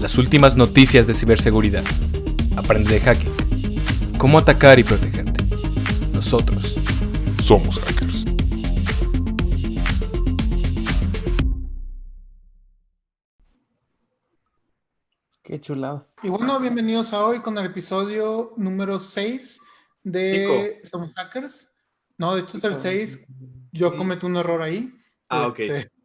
Las últimas noticias de ciberseguridad. Aprende de hacking. Cómo atacar y protegerte. Nosotros somos hackers. Qué chulado. Y bueno, bienvenidos a hoy con el episodio número 6 de Somos Hackers. No, de hecho es el 6. Yo cometí un error ahí. Ok.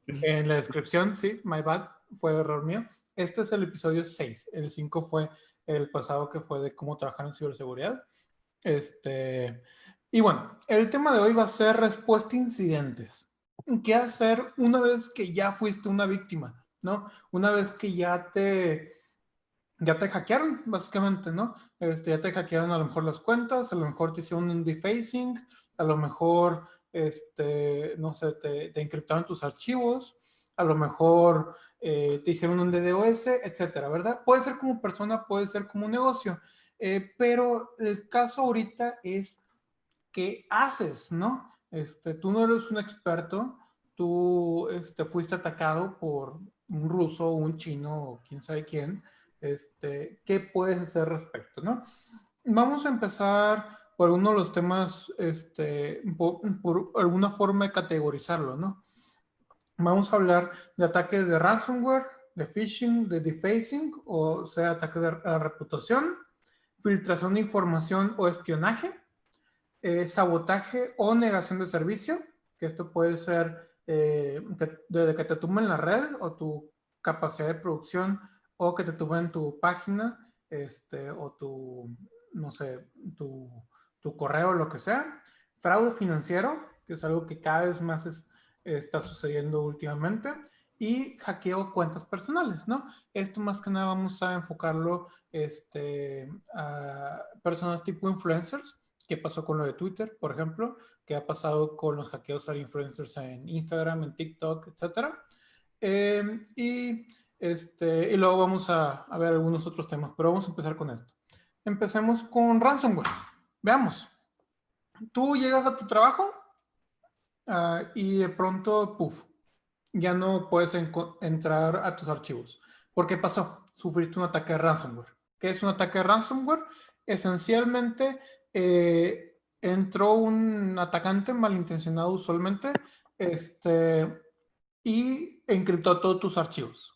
En la descripción, sí, my bad, fue error mío. Este es el episodio 6. El 5 fue el pasado, que fue de cómo trabajar en ciberseguridad. Y bueno, el tema de hoy va a ser respuesta a incidentes. ¿Qué hacer una vez que ya fuiste una víctima? ¿No? Una vez que ya te hackearon, básicamente, ¿no? Ya te hackearon a lo mejor las cuentas, a lo mejor te hicieron un defacing, a lo mejor, no sé, te encriptaron tus archivos, a lo mejor te hicieron un DDoS, etcétera, ¿verdad? Puede ser como persona, puede ser como un negocio, pero el caso ahorita es qué haces, ¿no? Tú no eres un experto, tú fuiste atacado por un ruso, un chino o quién sabe quién. ¿Qué puedes hacer al respecto, no? Vamos a empezar por uno de los temas, por alguna forma de categorizarlo, ¿no? Vamos a hablar de ataques de ransomware, de phishing, de defacing, o sea, ataques de la reputación, filtración de información o espionaje, sabotaje o negación de servicio, que esto puede ser desde que te tumben la red o tu capacidad de producción, o que te tumben tu página, o tu, no sé, tu correo, lo que sea. Fraude financiero, que es algo que cada vez más está sucediendo últimamente. Y hackeo cuentas personales, ¿no? Esto más que nada vamos a enfocarlo a personas tipo influencers. ¿Qué pasó con lo de Twitter, por ejemplo? ¿Qué ha pasado con los hackeos a influencers en Instagram, en TikTok, etcétera? Y luego vamos a ver algunos otros temas, pero vamos a empezar con esto. Empecemos con ransomware. Veamos. Tú llegas a tu trabajo y de pronto, puff, ya no puedes entrar a tus archivos. ¿Por qué pasó? Sufriste un ataque de ransomware. ¿Qué es un ataque de ransomware? Esencialmente, entró un atacante malintencionado usualmente, y encriptó todos tus archivos.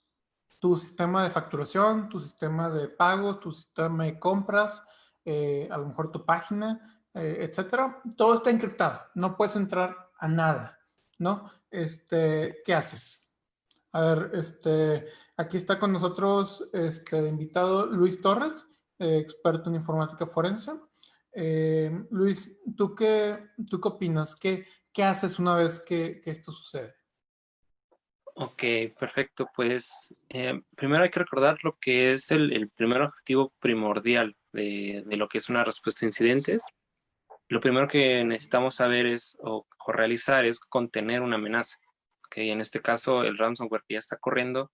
Tu sistema de facturación, tu sistema de pagos, tu sistema de compras, a lo mejor tu página, etcétera. Todo está encriptado. No puedes entrar a nada, ¿no? ¿Qué haces? A ver, aquí está con nosotros de invitado Luis Torres, experto en informática forense. Luis, ¿tú qué opinas? ¿Qué haces una vez que esto sucede? Ok, perfecto. Pues primero hay que recordar lo que es el primer objetivo primordial de lo que es una respuesta a incidentes. Lo primero que necesitamos saber o realizar es contener una amenaza. Okay, en este caso, el ransomware que ya está corriendo,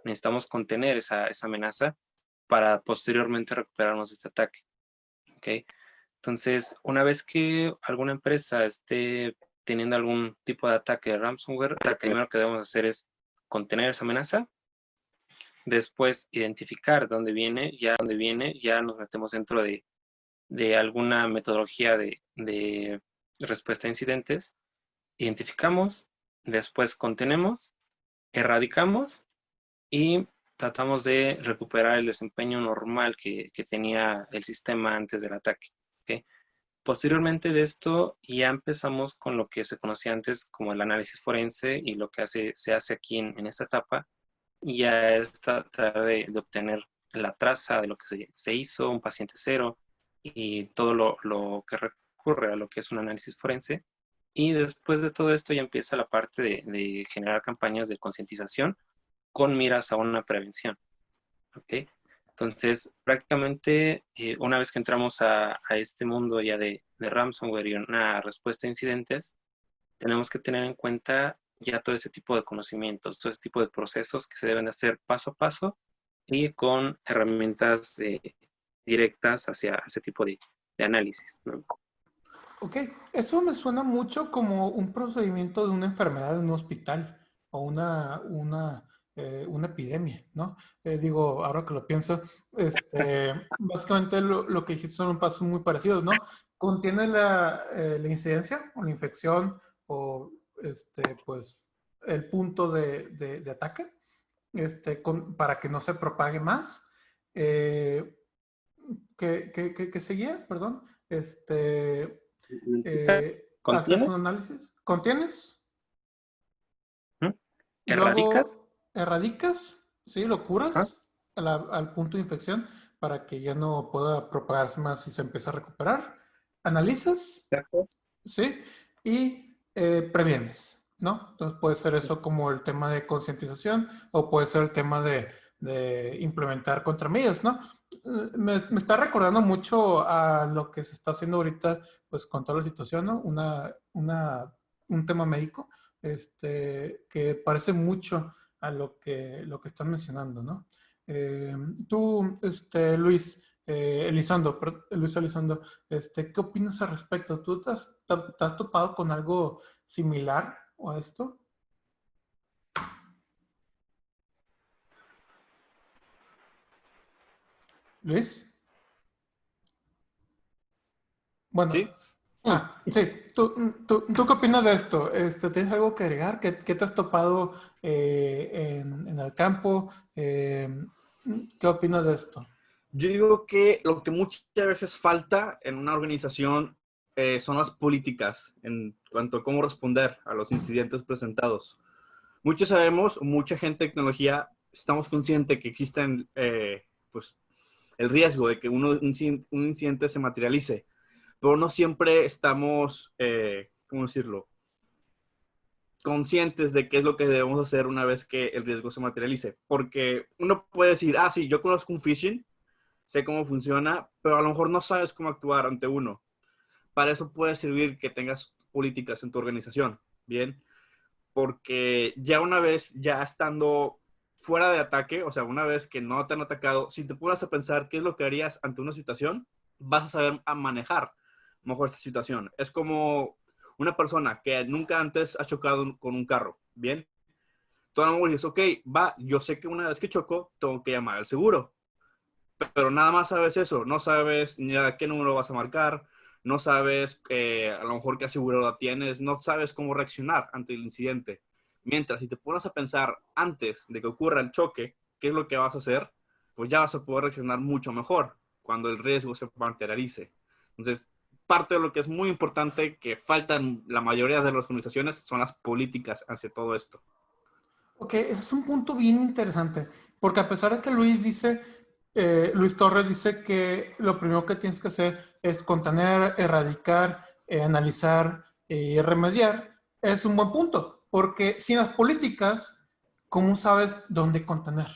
necesitamos contener esa amenaza para posteriormente recuperarnos de este ataque. Okay. Entonces, una vez que alguna empresa esté teniendo algún tipo de ataque de ransomware, lo primero que debemos hacer es contener esa amenaza, después identificar dónde viene, ya nos metemos dentro de alguna metodología de respuesta a incidentes, identificamos, después contenemos, erradicamos y tratamos de recuperar el desempeño normal que tenía el sistema antes del ataque. ¿Okay? Posteriormente de esto ya empezamos con lo que se conocía antes como el análisis forense, y lo que se hace aquí en esta etapa ya es tratar de obtener la traza de lo que se hizo, un paciente cero y todo lo que recurre a lo que es un análisis forense. Y después de todo esto ya empieza la parte de generar campañas de concientización con miras a una prevención. ¿Okay? Entonces, prácticamente, una vez que entramos a este mundo ya de ransomware y una respuesta a incidentes, tenemos que tener en cuenta ya todo ese tipo de conocimientos, todo ese tipo de procesos que se deben hacer paso a paso y con herramientas directas hacia ese tipo de análisis, ¿no? Ok, eso me suena mucho como un procedimiento de una enfermedad en un hospital o una una epidemia, ¿no? Digo, ahora que lo pienso, básicamente lo que dijiste son pasos muy parecidos, ¿no? Contiene la incidencia o la infección o, pues, el punto de ataque, para que no se propague más. ¿Qué seguía? Perdón. Haces ¿Contiene? un análisis. ¿Contienes? ¿Erradicas? Luego erradicas, ¿sí? Lo Ajá, curas al punto de infección para que ya no pueda propagarse más y se empieza a recuperar. Analizas, exacto. ¿sí? Y previenes, ¿no? Entonces puede ser eso como el tema de concientización o puede ser el tema de implementar contramedidas, ¿no? Me está recordando mucho a lo que se está haciendo ahorita, pues con toda la situación, ¿no? Un tema médico, que parece mucho a lo que están mencionando, ¿no? Tú, Luis Elizondo, ¿qué opinas al respecto? ¿Tú te has topado con algo similar a esto? Luis. Bueno, ¿Sí? Mm. sí, ¿tú qué opinas de esto? ¿Tienes algo que agregar? ¿Qué te has topado en el campo? ¿Qué opinas de esto? Yo digo que lo que muchas veces falta en una organización son las políticas en cuanto a cómo responder a los incidentes presentados. Muchos sabemos, mucha gente de tecnología, estamos conscientes que existen pues, el riesgo de que un incidente se materialice, pero no siempre estamos, ¿cómo decirlo?, conscientes de qué es lo que debemos hacer una vez que el riesgo se materialice. Porque uno puede decir, sí, yo conozco un phishing, sé cómo funciona, pero a lo mejor no sabes cómo actuar ante uno. Para eso puede servir que tengas políticas en tu organización, ¿bien? Porque ya una vez, ya estando fuera de ataque, o sea, una vez que no te han atacado, si te pones a pensar qué es lo que harías ante una situación, vas a saber a manejar mejor esta situación. Es como una persona que nunca antes ha chocado con un carro, ¿bien? Tú a lo mejor dices, ok, va, yo sé que una vez que choco, tengo que llamar al seguro, pero nada más sabes eso, no sabes ni a qué número vas a marcar, no sabes a lo mejor qué aseguradora tienes, no sabes cómo reaccionar ante el incidente. Mientras, si te pones a pensar antes de que ocurra el choque, qué es lo que vas a hacer, pues ya vas a poder reaccionar mucho mejor cuando el riesgo se materialice. Entonces, parte de lo que es muy importante que faltan la mayoría de las organizaciones son las políticas hacia todo esto. Ok, ese es un punto bien interesante, porque a pesar de que Luis Torres dice que lo primero que tienes que hacer es contener, erradicar, analizar y remediar, es un buen punto, porque sin las políticas, ¿cómo sabes dónde contener?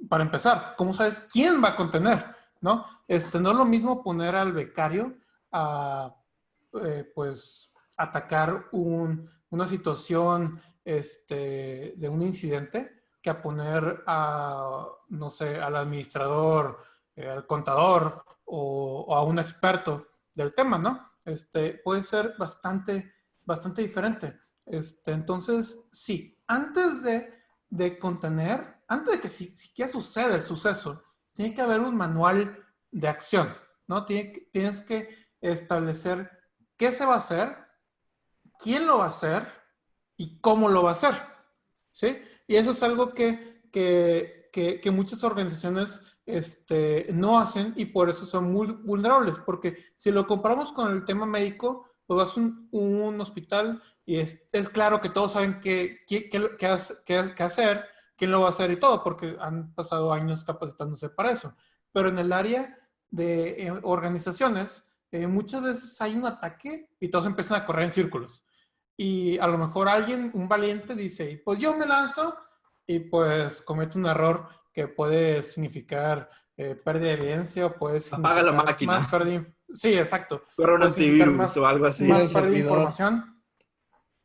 Para empezar, ¿cómo sabes quién va a contener? ¿No? No es lo mismo poner al becario a, pues, atacar una situación de un incidente que a poner no sé, al administrador, al contador o a un experto del tema, ¿no? Puede ser bastante diferente. Entonces, sí, antes de contener, antes de que siquiera suceda el suceso, tiene que haber un manual de acción, ¿no? Tienes que establecer qué se va a hacer, quién lo va a hacer y cómo lo va a hacer, ¿sí? Y eso es algo que muchas organizaciones no hacen y por eso son muy vulnerables, porque si lo comparamos con el tema médico, pues vas a un hospital y es claro que todos saben qué hacer, quién lo va a hacer y todo, porque han pasado años capacitándose para eso. Pero en el área de organizaciones, muchas veces hay un ataque y todos empiezan a correr en círculos. Y a lo mejor un valiente, dice, pues yo me lanzo y pues comete un error que puede significar pérdida de evidencia o puede Apaga la significar más máquina, pérdida. Sí, exacto. corre un Puede significar antivirus o algo así. más El pérdida de servidor. información,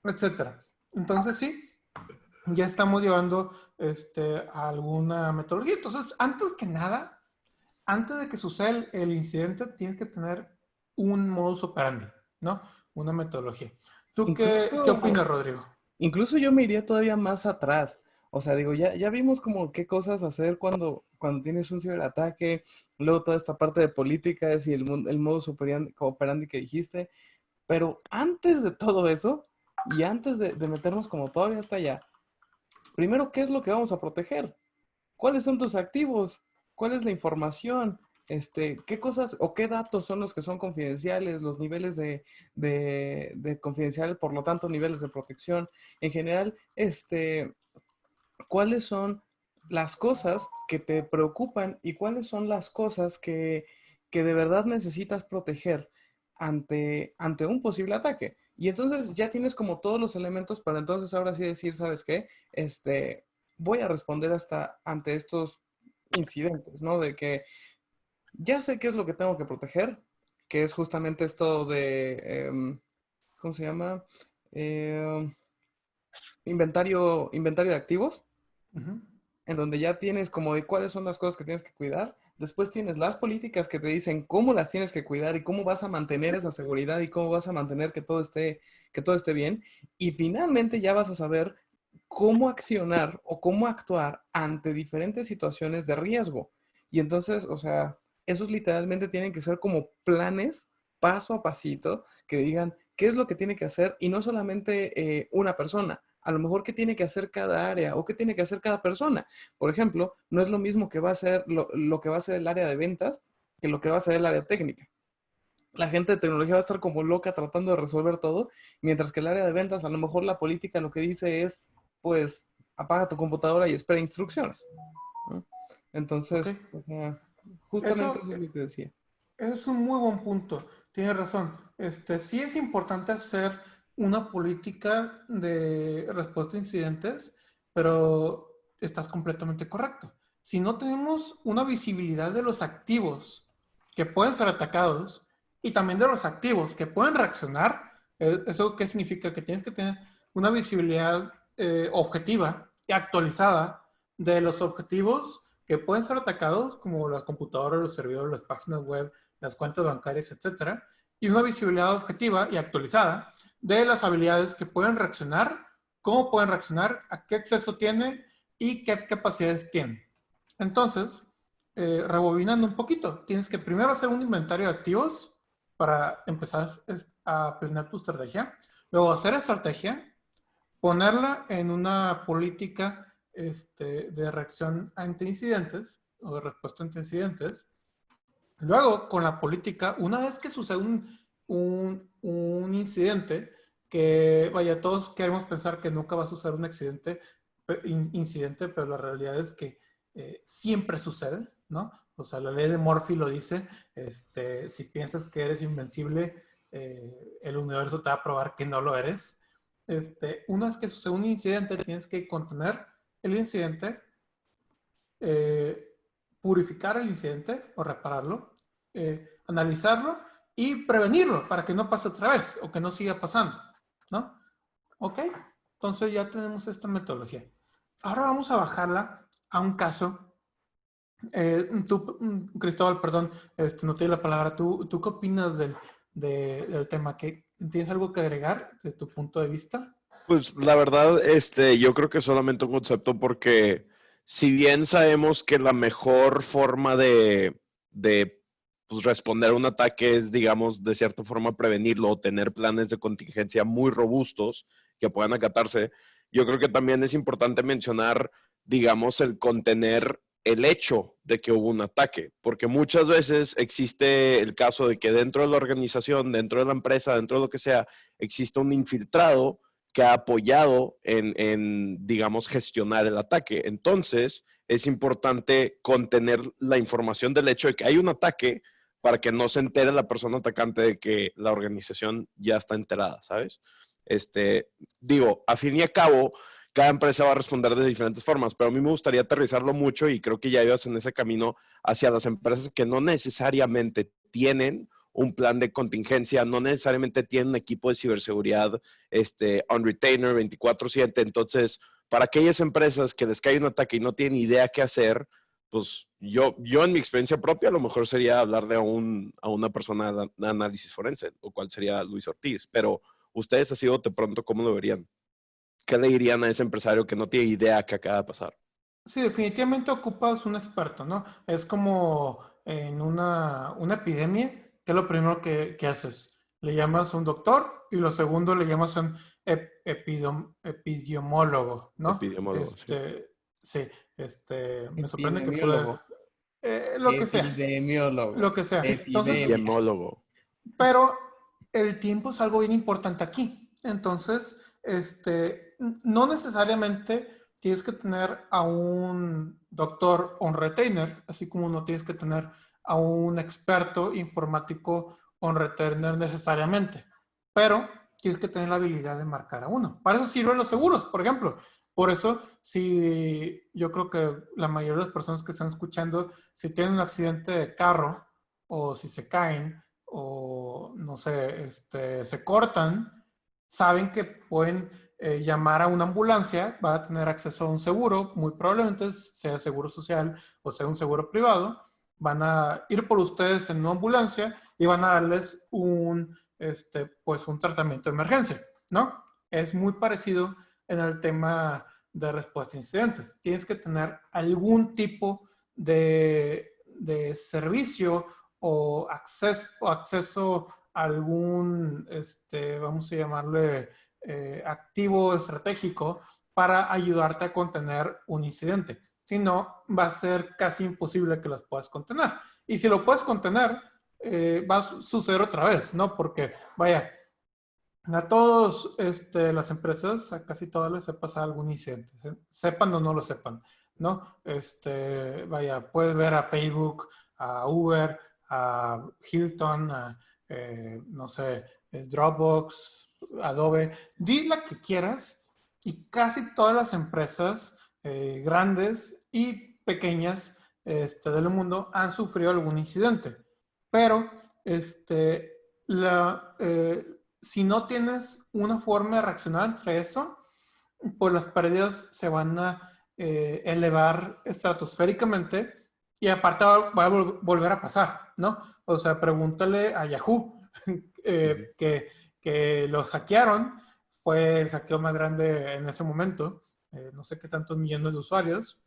etcétera. Entonces sí, ya estamos llevando a alguna metodología. Entonces, antes que nada, antes de que suceda el incidente, tienes que tener un modus operandi, ¿no? Una metodología. ¿Tú qué Incluso, opinas, Rodrigo? incluso yo me iría todavía más atrás. O sea, digo, ya vimos como qué cosas hacer cuando tienes un ciberataque, luego toda esta parte de políticas y el modus operandi que dijiste, pero antes de todo eso, y antes de meternos como todavía hasta allá, primero, ¿qué es lo que vamos a proteger? ¿Cuáles son tus activos? ¿Cuál es la información? ¿Qué cosas o qué datos son los que son confidenciales? Los niveles de confidencial, por lo tanto, niveles de protección. En general, ¿cuáles son las cosas que te preocupan y cuáles son las cosas que de verdad necesitas proteger ante un posible ataque? Y entonces ya tienes como todos los elementos para entonces ahora sí decir, ¿sabes qué? Voy a responder ante estos incidentes, ¿no? De que ya sé qué es lo que tengo que proteger, que es justamente esto de, ¿cómo se llama? Em, inventario de activos, Ujú. en donde ya tienes como de cuáles son las cosas que tienes que cuidar. Después tienes las políticas que te dicen cómo las tienes que cuidar y cómo vas a mantener esa seguridad y cómo vas a mantener que todo esté bien. Y finalmente ya vas a saber cómo accionar o cómo actuar ante diferentes situaciones de riesgo. Y entonces, o sea, esos literalmente tienen que ser como planes paso a pasito que digan qué es lo que tiene que hacer y no solamente una persona. A lo mejor qué tiene que hacer cada área o qué tiene que hacer cada persona. Por ejemplo, no es lo mismo que va a ser lo que va a ser el área de ventas que lo que va a ser el área técnica. La gente de tecnología va a estar como loca tratando de resolver todo, mientras que el área de ventas, a lo mejor la política lo que dice es, pues, apaga tu computadora y espera instrucciones, ¿no? Ok. Entonces, o sea, justamente Eso eso es lo que decía. es un muy buen punto. Tienes razón. Sí es importante hacer una política de respuesta a incidentes, pero estás completamente correcto. Si no tenemos una visibilidad de los activos que pueden ser atacados y también de los activos que pueden reaccionar, ¿eso qué significa? Que tienes que tener una visibilidad objetiva y actualizada de los objetivos que pueden ser atacados, como las computadoras, los servidores, las páginas web, las cuentas bancarias, etcétera, y una visibilidad objetiva y actualizada de las habilidades que pueden reaccionar, cómo pueden reaccionar, a qué acceso tiene y qué capacidades tiene. Entonces, rebobinando un poquito, tienes que primero hacer un inventario de activos para empezar a planear tu estrategia, luego hacer estrategia, ponerla en una política de reacción ante incidentes o de respuesta ante incidentes. Luego, con la política, una vez que sucede un incidente, que vaya, todos queremos pensar que nunca va a suceder un incidente, pero la realidad es que siempre sucede, ¿no? O sea, la ley de Murphy lo dice, si piensas que eres invencible, el universo te va a probar que no lo eres. Una vez que sucede un incidente, tienes que contener el incidente, purificar el incidente o repararlo, analizarlo y prevenirlo para que no pase otra vez o que no siga pasando, ¿no? ¿Ok? Entonces ya tenemos esta metodología. Ahora vamos a bajarla a un caso. Tú, Cristóbal, perdón, no te di la palabra. ¿Tú qué opinas del tema? ¿Tienes algo que agregar de tu punto de vista? Pues la verdad, yo creo que es solamente un concepto porque si bien sabemos que la mejor forma de pues, responder a un ataque es, digamos, de cierta forma prevenirlo o tener planes de contingencia muy robustos que puedan acatarse, yo creo que también es importante mencionar, digamos, el contener el hecho de que hubo un ataque, porque muchas veces existe el caso de que dentro de la organización, dentro de la empresa, dentro de lo que sea, existe un infiltrado que ha apoyado digamos, gestionar el ataque. Entonces, es importante contener la información del hecho de que hay un ataque para que no se entere la persona atacante de que la organización ya está enterada, ¿sabes? Digo, a fin y a cabo, cada empresa va a responder de diferentes formas, pero a mí me gustaría aterrizarlo mucho y creo que ya ibas en ese camino hacia las empresas que no necesariamente tienen un plan de contingencia, no necesariamente tienen un equipo de ciberseguridad on retainer 24/7. Entonces, para aquellas empresas que les cae un ataque y no tienen idea qué hacer, pues yo en mi experiencia propia, a lo mejor sería hablarle a una persona de análisis forense, lo cual sería Luis Ortiz. Pero ustedes así de pronto, ¿cómo lo verían? ¿qué le dirían a ese empresario que no tiene idea qué acaba de pasar? Sí, definitivamente ocupas un experto, ¿no? Es como en una epidemia, ¿qué es lo primero que haces? Le llamas a un doctor y lo segundo le llamas a un epidemiólogo, ¿no? Epidemiólogo, sí. Sí, me sorprende que Epidemiólogo. pueda, lo que sea, Epidemiólogo. lo que sea. Entonces, Epidemia. Epidemiólogo. pero el tiempo es algo bien importante aquí. Entonces, no necesariamente tienes que tener a un doctor on retainer, así como no tienes que tener a un experto informático on retainer necesariamente. Pero tienes que tener la habilidad de marcar a uno. Para eso sirven los seguros, por ejemplo. Por eso, si yo creo que la mayoría de las personas que están escuchando, si tienen un accidente de carro o si se caen, o no sé, se cortan, saben que pueden llamar a una ambulancia, va a tener acceso a un seguro, muy probablemente sea seguro social o sea un seguro privado, van a ir por ustedes en una ambulancia y van a darles pues un tratamiento de emergencia, ¿no? Es muy parecido en el tema de respuesta a incidentes. Tienes que tener algún tipo de servicio o acceso a algún, vamos a llamarle, activo estratégico para ayudarte a contener un incidente. Si no, va a ser casi imposible que los puedas contener. Y si lo puedes contener, va a suceder otra vez, ¿no? Porque, vaya, a todas las empresas, a casi todas les ha pasado algún incidente, ¿sí? Sepan o no lo sepan, ¿no? Vaya, puedes ver a Facebook, a Uber, a Hilton, a, no sé, Dropbox, Adobe, di la que quieras y casi todas las empresas grandes y pequeñas del mundo han sufrido algún incidente. Pero, la... si no tienes una forma de reaccionar entre eso, pues las pérdidas se van a elevar estratosféricamente y aparte va a volver a pasar, ¿no? O sea, pregúntale a Yahoo, que los hackearon, fue el hackeo más grande en ese momento, no sé qué tantos millones de usuarios.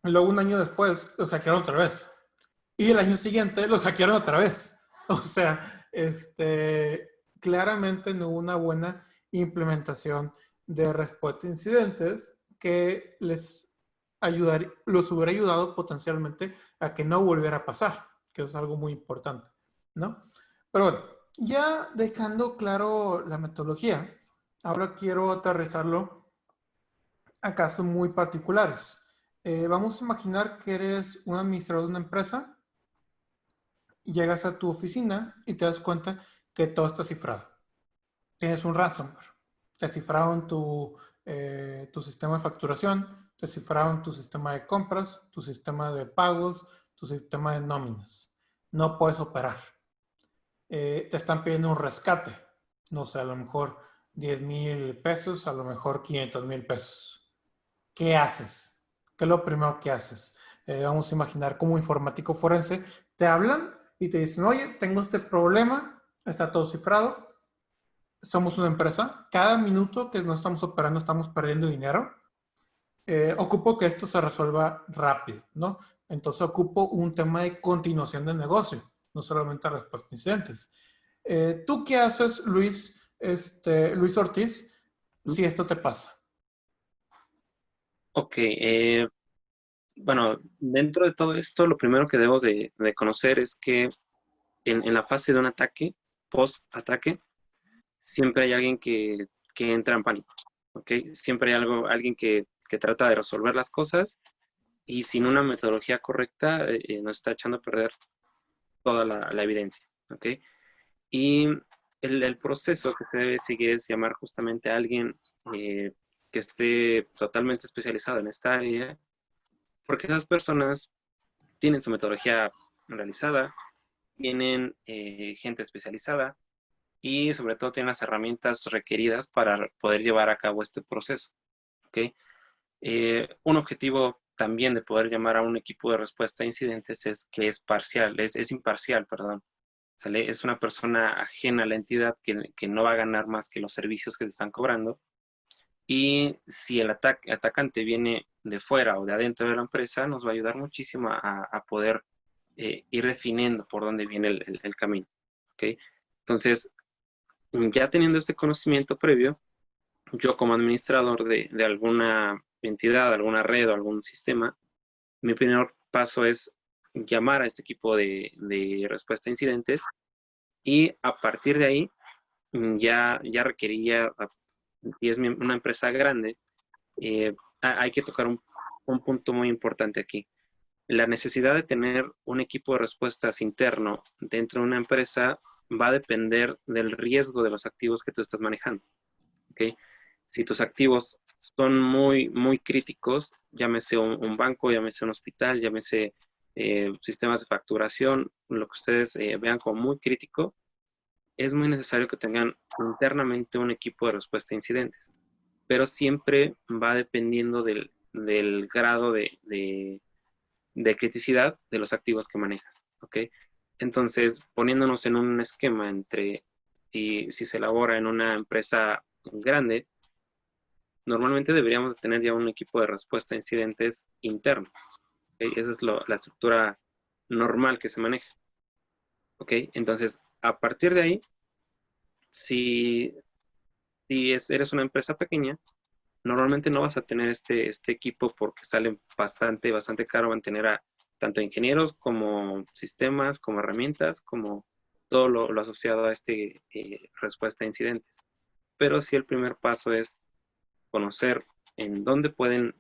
Luego un año después los hackearon otra vez. Y el año siguiente los hackearon otra vez. O sea, claramente no hubo una buena implementación de respuesta a incidentes que los hubiera ayudado potencialmente a que no volviera a pasar, que es algo muy importante, ¿no? Pero bueno, ya dejando claro la metodología, ahora quiero aterrizarlo a casos muy particulares. Vamos a imaginar que eres un administrador de una empresa, llegas a tu oficina y te das cuenta que todo está cifrado. Tienes un ransomware. Te cifraron tu sistema de facturación, te cifraron tu sistema de compras, tu sistema de pagos, tu sistema de nóminas. No puedes operar. Te están pidiendo un rescate. No sé, a lo mejor 10,000 pesos, a lo mejor 500,000 pesos. ¿Qué haces? ¿Qué es lo primero que haces? Vamos a imaginar como informático forense, te hablan y te dicen, oye, tengo este problema, está todo cifrado, somos una empresa, cada minuto que no estamos operando estamos perdiendo dinero, ocupo que esto se resuelva rápido, ¿no? Entonces ocupo un tema de continuación de negocio, no solamente respuesta a incidentes. ¿Tú qué haces, Luis Ortiz, si esto te pasa? Ok, bueno, dentro de todo esto, lo primero que debemos de conocer es que en la fase de un ataque, post-ataque, siempre hay alguien que entra en pánico, ¿ok? Siempre hay alguien que trata de resolver las cosas y sin una metodología correcta nos está echando a perder toda la evidencia, ¿ok? Y el proceso que se debe seguir es llamar justamente a alguien que esté totalmente especializado en esta área, porque esas personas tienen su metodología realizada, tienen gente especializada y sobre todo tienen las herramientas requeridas para poder llevar a cabo este proceso, ¿ok? Un objetivo también de poder llamar a un equipo de respuesta a incidentes es que es imparcial, perdón. ¿Sale? Es una persona ajena a la entidad que no va a ganar más que los servicios que se están cobrando Y si el atacante viene de fuera o de adentro de la empresa, nos va a ayudar muchísimo a poder ir definiendo por dónde viene el camino. ¿Okay? Entonces, ya teniendo este conocimiento previo, yo como administrador de alguna entidad, alguna red o algún sistema, mi primer paso es llamar a este equipo de respuesta a incidentes y a partir de ahí ya requeriría, si es una empresa grande, hay que tocar un punto muy importante aquí. La necesidad de tener un equipo de respuestas interno dentro de una empresa va a depender del riesgo de los activos que tú estás manejando. ¿Okay? Si tus activos son muy, muy críticos, llámese un banco, llámese un hospital, llámese sistemas de facturación, lo que ustedes vean como muy crítico, es muy necesario que tengan internamente un equipo de respuesta a incidentes. Pero siempre va dependiendo del grado de criticidad de los activos que manejas. ¿Okay? Entonces, poniéndonos en un esquema entre si se elabora en una empresa grande, normalmente deberíamos tener ya un equipo de respuesta a incidentes interno. ¿Okay? Esa es la estructura normal que se maneja. ¿Ok? Entonces, a partir de ahí, si eres una empresa pequeña, normalmente no vas a tener este equipo porque sale bastante caro mantener a tanto ingenieros como sistemas, como herramientas, como todo lo asociado a respuesta a incidentes. Pero sí el primer paso es conocer en dónde pueden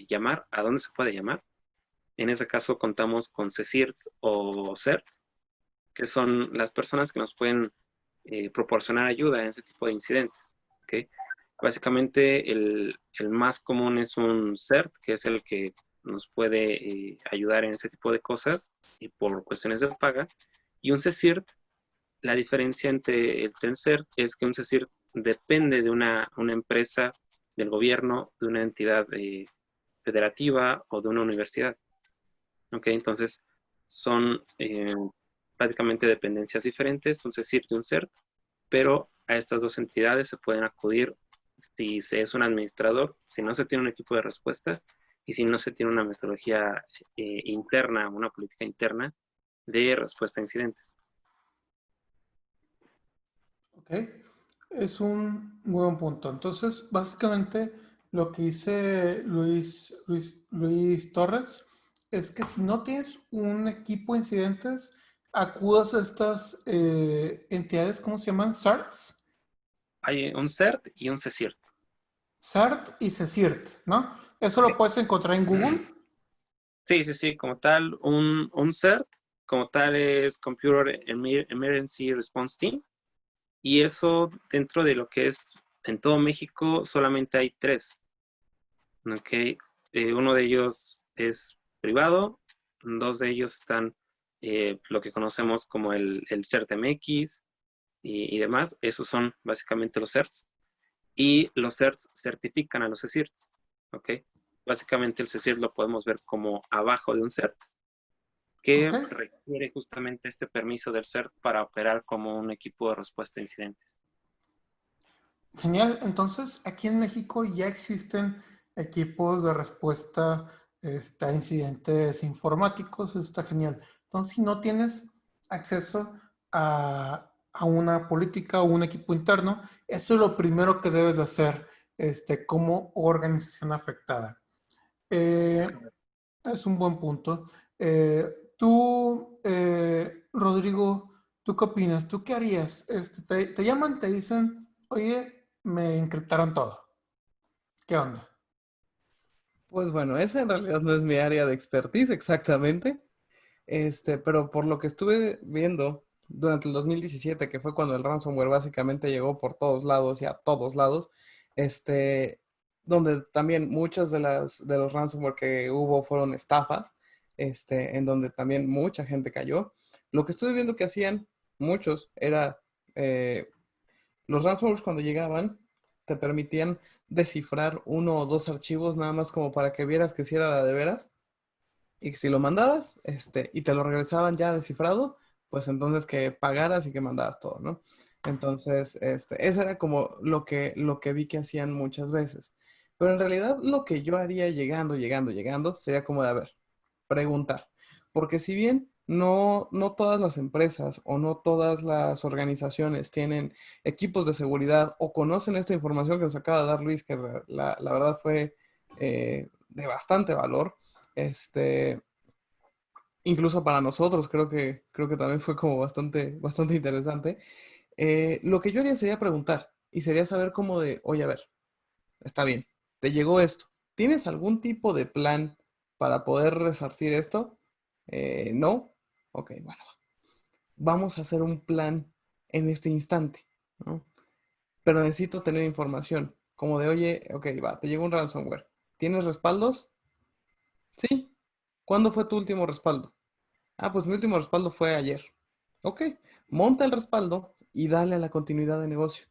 llamar, a dónde se puede llamar. En ese caso contamos con CSIRTs o CERTs, que son las personas que nos pueden proporcionar ayuda en ese tipo de incidentes. ¿Okay? Básicamente el más común es un CERT, que es el que nos puede ayudar en ese tipo de cosas y por cuestiones de paga. Y un CSIRT, la diferencia entre el CERT es que un CSIRT depende de una empresa, del gobierno, de una entidad federativa o de una universidad. ¿Okay? Entonces son prácticamente dependencias diferentes, un CSIRT y un CERT, pero a estas dos entidades se pueden acudir si se es un administrador, si no se tiene un equipo de respuestas y si no se tiene una metodología interna, una política interna de respuesta a incidentes. Ok, es un buen punto. Entonces, básicamente lo que dice Luis Torres es que si no tienes un equipo de incidentes, acudas a estas entidades, ¿cómo se llaman? SARTs. Hay un CERT y un CSIRT. SART y CSIRT, ¿no? Eso lo puedes encontrar en Google. Sí, como tal, un CERT, como tal es Computer Emergency Response Team, y eso dentro de lo que es en todo México solamente hay 3. ¿Okay? Uno de ellos es privado, 2 de ellos están lo que conocemos como el CERT-MX y demás. Esos son básicamente los CERTs. Y los CERTs certifican a los CSIRTs. ¿Ok? Básicamente el CSIRT lo podemos ver como abajo de un CERT, que requiere justamente este permiso del CERT para operar como un equipo de respuesta a incidentes. Genial. Entonces, aquí en México ya existen equipos de respuesta a incidentes informáticos. Eso está genial. Entonces, si no tienes acceso a una política o un equipo interno, eso es lo primero que debes de hacer como organización afectada. Es un buen punto. Tú, Rodrigo, ¿tú qué opinas? ¿Tú qué harías? Te llaman, te dicen, oye, me encriptaron todo. ¿Qué onda? Pues bueno, esa en realidad no es mi área de expertise exactamente. Pero por lo que estuve viendo durante el 2017, que fue cuando el ransomware básicamente llegó por todos lados y a todos lados, donde también muchas de los ransomware que hubo fueron estafas, en donde también mucha gente cayó. Lo que estuve viendo que hacían muchos era, los ransomware cuando llegaban, te permitían descifrar 1 o 2 archivos nada más como para que vieras que si era de veras. Y que si lo mandabas, y te lo regresaban ya descifrado, pues entonces que pagaras y que mandaras todo, ¿no? Entonces, eso era como lo que vi que hacían muchas veces. Pero en realidad lo que yo haría llegando, sería como de, a ver, preguntar. Porque si bien no todas las empresas o no todas las organizaciones tienen equipos de seguridad o conocen esta información que nos acaba de dar Luis, que la verdad fue de bastante valor, este, incluso para nosotros creo que también fue como bastante interesante. Lo que yo haría sería preguntar y sería saber cómo de, oye, a ver, está bien, te llegó esto. ¿Tienes algún tipo de plan para poder resarcir esto? ¿No? Ok, bueno, vamos a hacer un plan en este instante, ¿no? Pero necesito tener información, como de, oye, ok, va, te llegó un ransomware. ¿Tienes respaldos? Sí. ¿Cuándo fue tu último respaldo? Ah, pues mi último respaldo fue ayer. Ok, monta el respaldo y dale a la continuidad de negocio.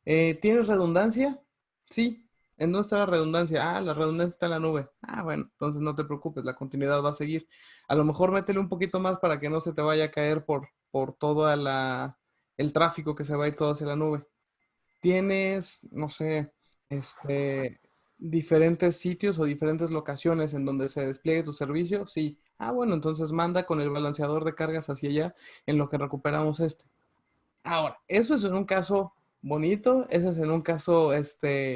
¿Tienes redundancia? Sí. ¿En dónde está la redundancia? Ah, la redundancia está en la nube. Ah, bueno, entonces no te preocupes, la continuidad va a seguir. A lo mejor métele un poquito más para que no se te vaya a caer por todo el tráfico que se va a ir todo hacia la nube. ¿Tienes, no sé, este, diferentes sitios o diferentes locaciones en donde se despliegue tu servicio? Sí. Ah, bueno, entonces manda con el balanceador de cargas hacia allá en lo que recuperamos este. Ahora, eso es en un caso bonito, ese es en un caso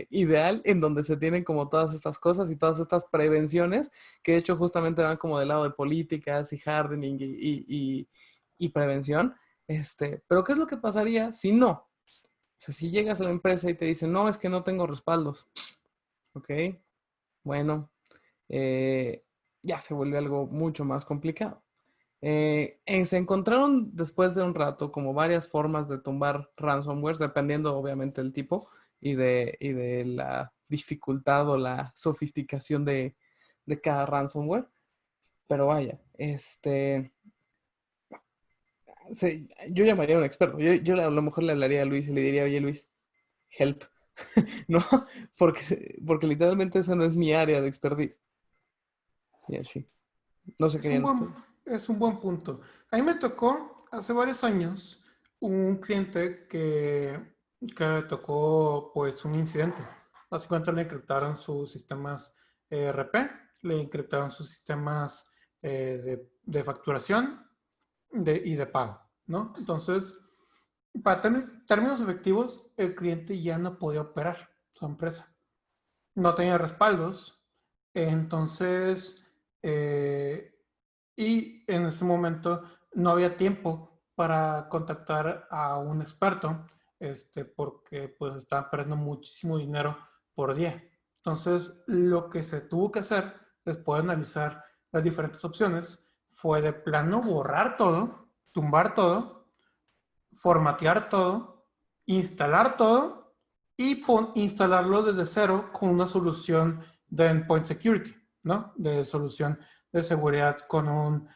ideal, en donde se tienen como todas estas cosas y todas estas prevenciones, que de hecho justamente van como del lado de políticas y hardening y prevención. Pero ¿qué es lo que pasaría si no? O sea, si llegas a la empresa y te dicen, no, es que no tengo respaldos, ¿ok? Bueno, eh, ya se vuelve algo mucho más complicado. Se encontraron después de un rato como varias formas de tumbar ransomware, dependiendo obviamente del tipo y de la dificultad o la sofisticación de cada ransomware. Pero vaya, yo llamaría a un experto. Yo a lo mejor le hablaría a Luis y le diría, oye Luis, help. ¿No? Porque literalmente esa no es mi área de expertise. Y así. No sé qué Es un harían buen, ustedes. es un buen punto. A mí me tocó hace varios años un cliente que le tocó pues un incidente. Básicamente le encriptaron sus sistemas ERP, le encriptaron sus sistemas de facturación y de pago, ¿no? Entonces, para términos efectivos, el cliente ya no podía operar su empresa. No tenía respaldos. Entonces, eh, y en ese momento no había tiempo para contactar a un experto, porque pues estaban perdiendo muchísimo dinero por día. Entonces, lo que se tuvo que hacer después de analizar las diferentes opciones fue de plano borrar todo, tumbar todo, formatear todo, instalar todo y instalarlo desde cero con una solución de endpoint security, ¿no? De solución de seguridad con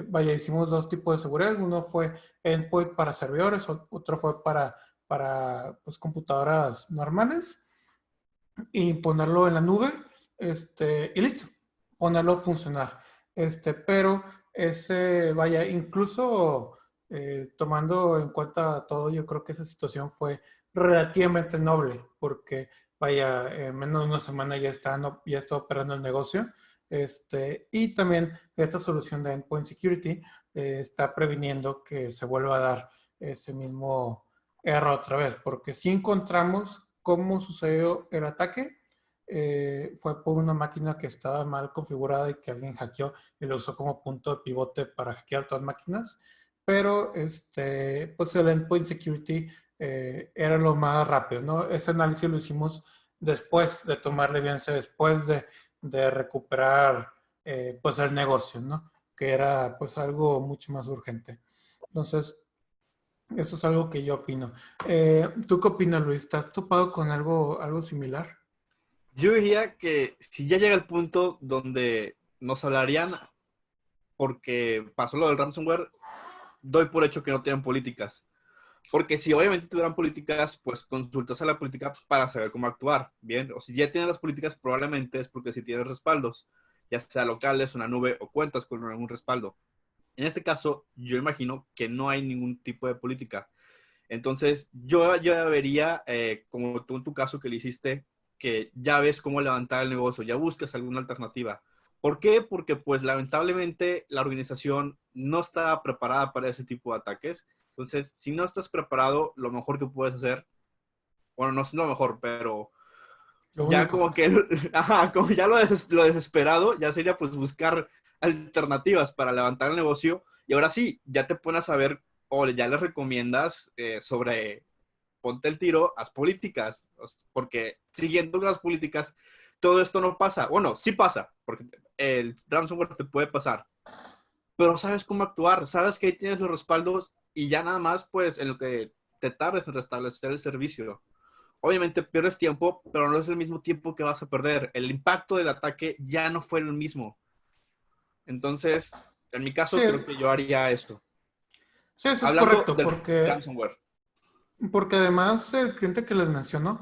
vaya, hicimos dos tipos de seguridad. Uno fue endpoint para servidores, otro fue para pues, computadoras normales y ponerlo en la nube, y listo, ponerlo a funcionar. Pero vaya, incluso tomando en cuenta todo, yo creo que esa situación fue relativamente noble, porque vaya, en menos de una semana ya está operando el negocio. Y también esta solución de Endpoint Security está previniendo que se vuelva a dar ese mismo error otra vez, porque si encontramos cómo sucedió el ataque, fue por una máquina que estaba mal configurada y que alguien hackeó y lo usó como punto de pivote para hackear todas las máquinas. Pero pues el endpoint security era lo más rápido, ¿no? Ese análisis lo hicimos después de tomar evidencia, después de recuperar pues el negocio, ¿no? Que era pues algo mucho más urgente. Entonces, eso es algo que yo opino. ¿Tú qué opinas, Luis? ¿Estás topado con algo similar? Yo diría que si ya llega el punto donde nos hablarían porque pasó lo del ransomware, doy por hecho que no tienen políticas. Porque si obviamente tuvieran políticas, pues consultas a la política para saber cómo actuar. Bien, o si ya tienen las políticas, probablemente es porque si tienes respaldos, ya sea locales, una nube o cuentas con algún respaldo. En este caso, yo imagino que no hay ningún tipo de política. Entonces, yo vería, como tú en tu caso que le hiciste, que ya ves cómo levantar el negocio, ya buscas alguna alternativa. ¿Por qué? Porque pues lamentablemente la organización no está preparada para ese tipo de ataques. Entonces, si no estás preparado, lo mejor que puedes hacer, bueno, no es lo mejor, pero Lo ya único. como que, ajá, como ya lo desesperado, ya sería pues buscar alternativas para levantar el negocio. Y ahora sí, ya te pones a ver o ya les recomiendas sobre ponte el tiro, haz políticas, porque siguiendo las políticas, todo esto no pasa. Bueno, sí pasa, porque el ransomware te puede pasar, pero sabes cómo actuar, sabes que ahí tienes los respaldos y ya nada más, pues, en lo que te tardes en restablecer el servicio. Obviamente pierdes tiempo, pero no es el mismo tiempo que vas a perder. El impacto del ataque ya no fue el mismo. Entonces, en mi Sí, caso, creo que yo haría esto. sí, eso es Hablando correcto, del ransomware. porque además el cliente que les mencionó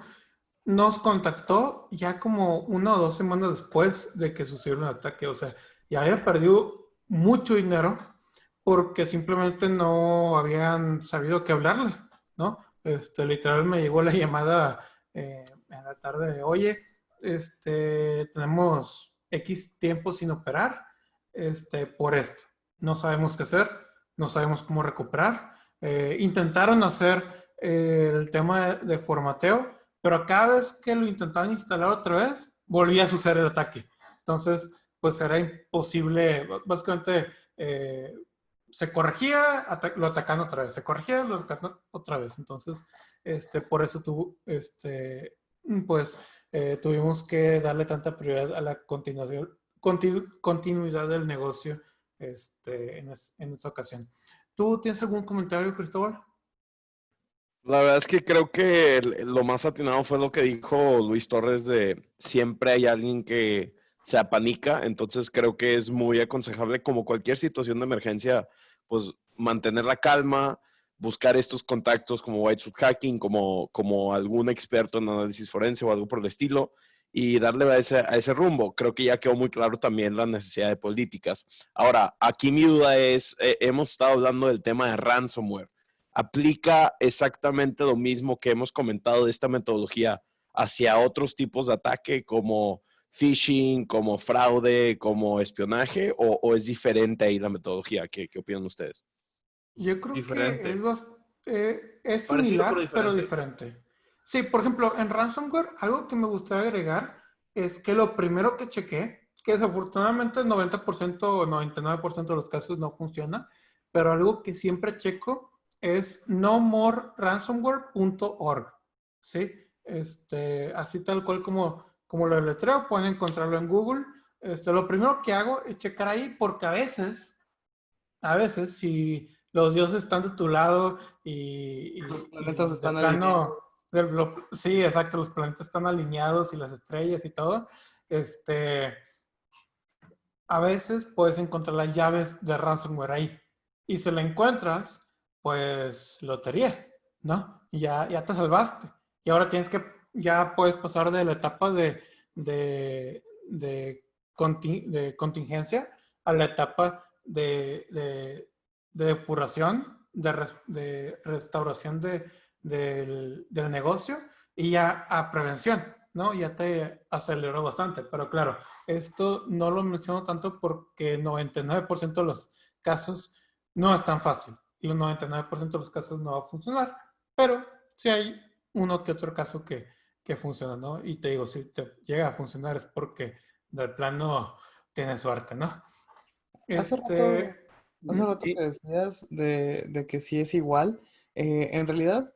nos contactó ya como 1 o 2 semanas después de que sucedió un ataque. O sea, ya había perdido mucho dinero porque simplemente no habían sabido qué hablarle, ¿no? Literal me llegó la llamada en la tarde, oye, tenemos X tiempo sin operar, por esto. No sabemos qué hacer, no sabemos cómo recuperar. Intentaron hacer el tema de formateo, pero cada vez que lo intentaban instalar otra vez, volvía a suceder el ataque. Entonces, pues era imposible, básicamente se corregía, lo atacan otra vez, se corregía, lo atacan otra vez. Entonces, por eso pues tuvimos que darle tanta prioridad a la continuidad del negocio en esta ocasión. ¿Tú tienes algún comentario, Cristóbal? La verdad es que creo que lo más atinado fue lo que dijo Luis Torres de siempre hay alguien que se apanica, entonces creo que es muy aconsejable como cualquier situación de emergencia, pues mantener la calma, buscar estos contactos como White Hat Hacking, como algún experto en análisis forense o algo por el estilo y darle a ese rumbo. Creo que ya quedó muy claro también la necesidad de políticas. Ahora, aquí mi duda es, hemos estado hablando del tema de ransomware. ¿Aplica exactamente lo mismo que hemos comentado de esta metodología hacia otros tipos de ataque como phishing, como fraude, como espionaje o es diferente ahí la metodología? ¿Qué opinan ustedes? Yo creo que Diferente. es Parecido pero similar, pero diferente. diferente. Sí, por ejemplo, en ransomware, algo que me gustaría agregar es que lo primero que chequé, que desafortunadamente el 90% o 99% de los casos no funciona, pero algo que siempre checo es nomoreransomware.org. ¿Sí? Así tal cual como lo deletreo, pueden encontrarlo en Google. Lo primero que hago es checar ahí porque a veces, si los dioses están de tu lado Los y planetas de están alineados. plano, sí, exacto, los planetas están alineados y las estrellas y todo, a veces puedes encontrar las llaves de ransomware ahí. Y si la encuentras, pues lotería, ¿no? Y ya te salvaste. Y ahora ya puedes pasar de la etapa de, de contingencia a la etapa de depuración, de restauración del negocio y ya a prevención, ¿no? Ya te aceleró bastante. Pero claro, esto no lo menciono tanto porque 99% de los casos no es tan fácil y los 99% de los casos no va a funcionar, pero sí hay uno que otro caso que funciona, ¿no? Y te digo, si te llega a funcionar es porque de plano tienes suerte, ¿no? Hace rato, hace rato Sí, que decías de que sí es igual. En realidad,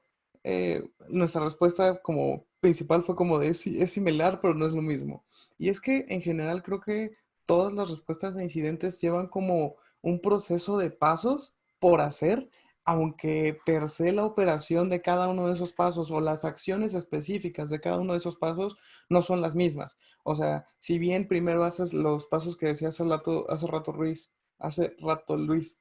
nuestra respuesta como principal fue como de es similar, pero no es lo mismo. Y es que en general creo que todas las respuestas a incidentes llevan como un proceso de pasos por hacer, aunque per se la operación de cada uno de esos pasos o las acciones específicas de cada uno de esos pasos no son las mismas. O sea, si bien primero haces los pasos que decía hace rato Luis,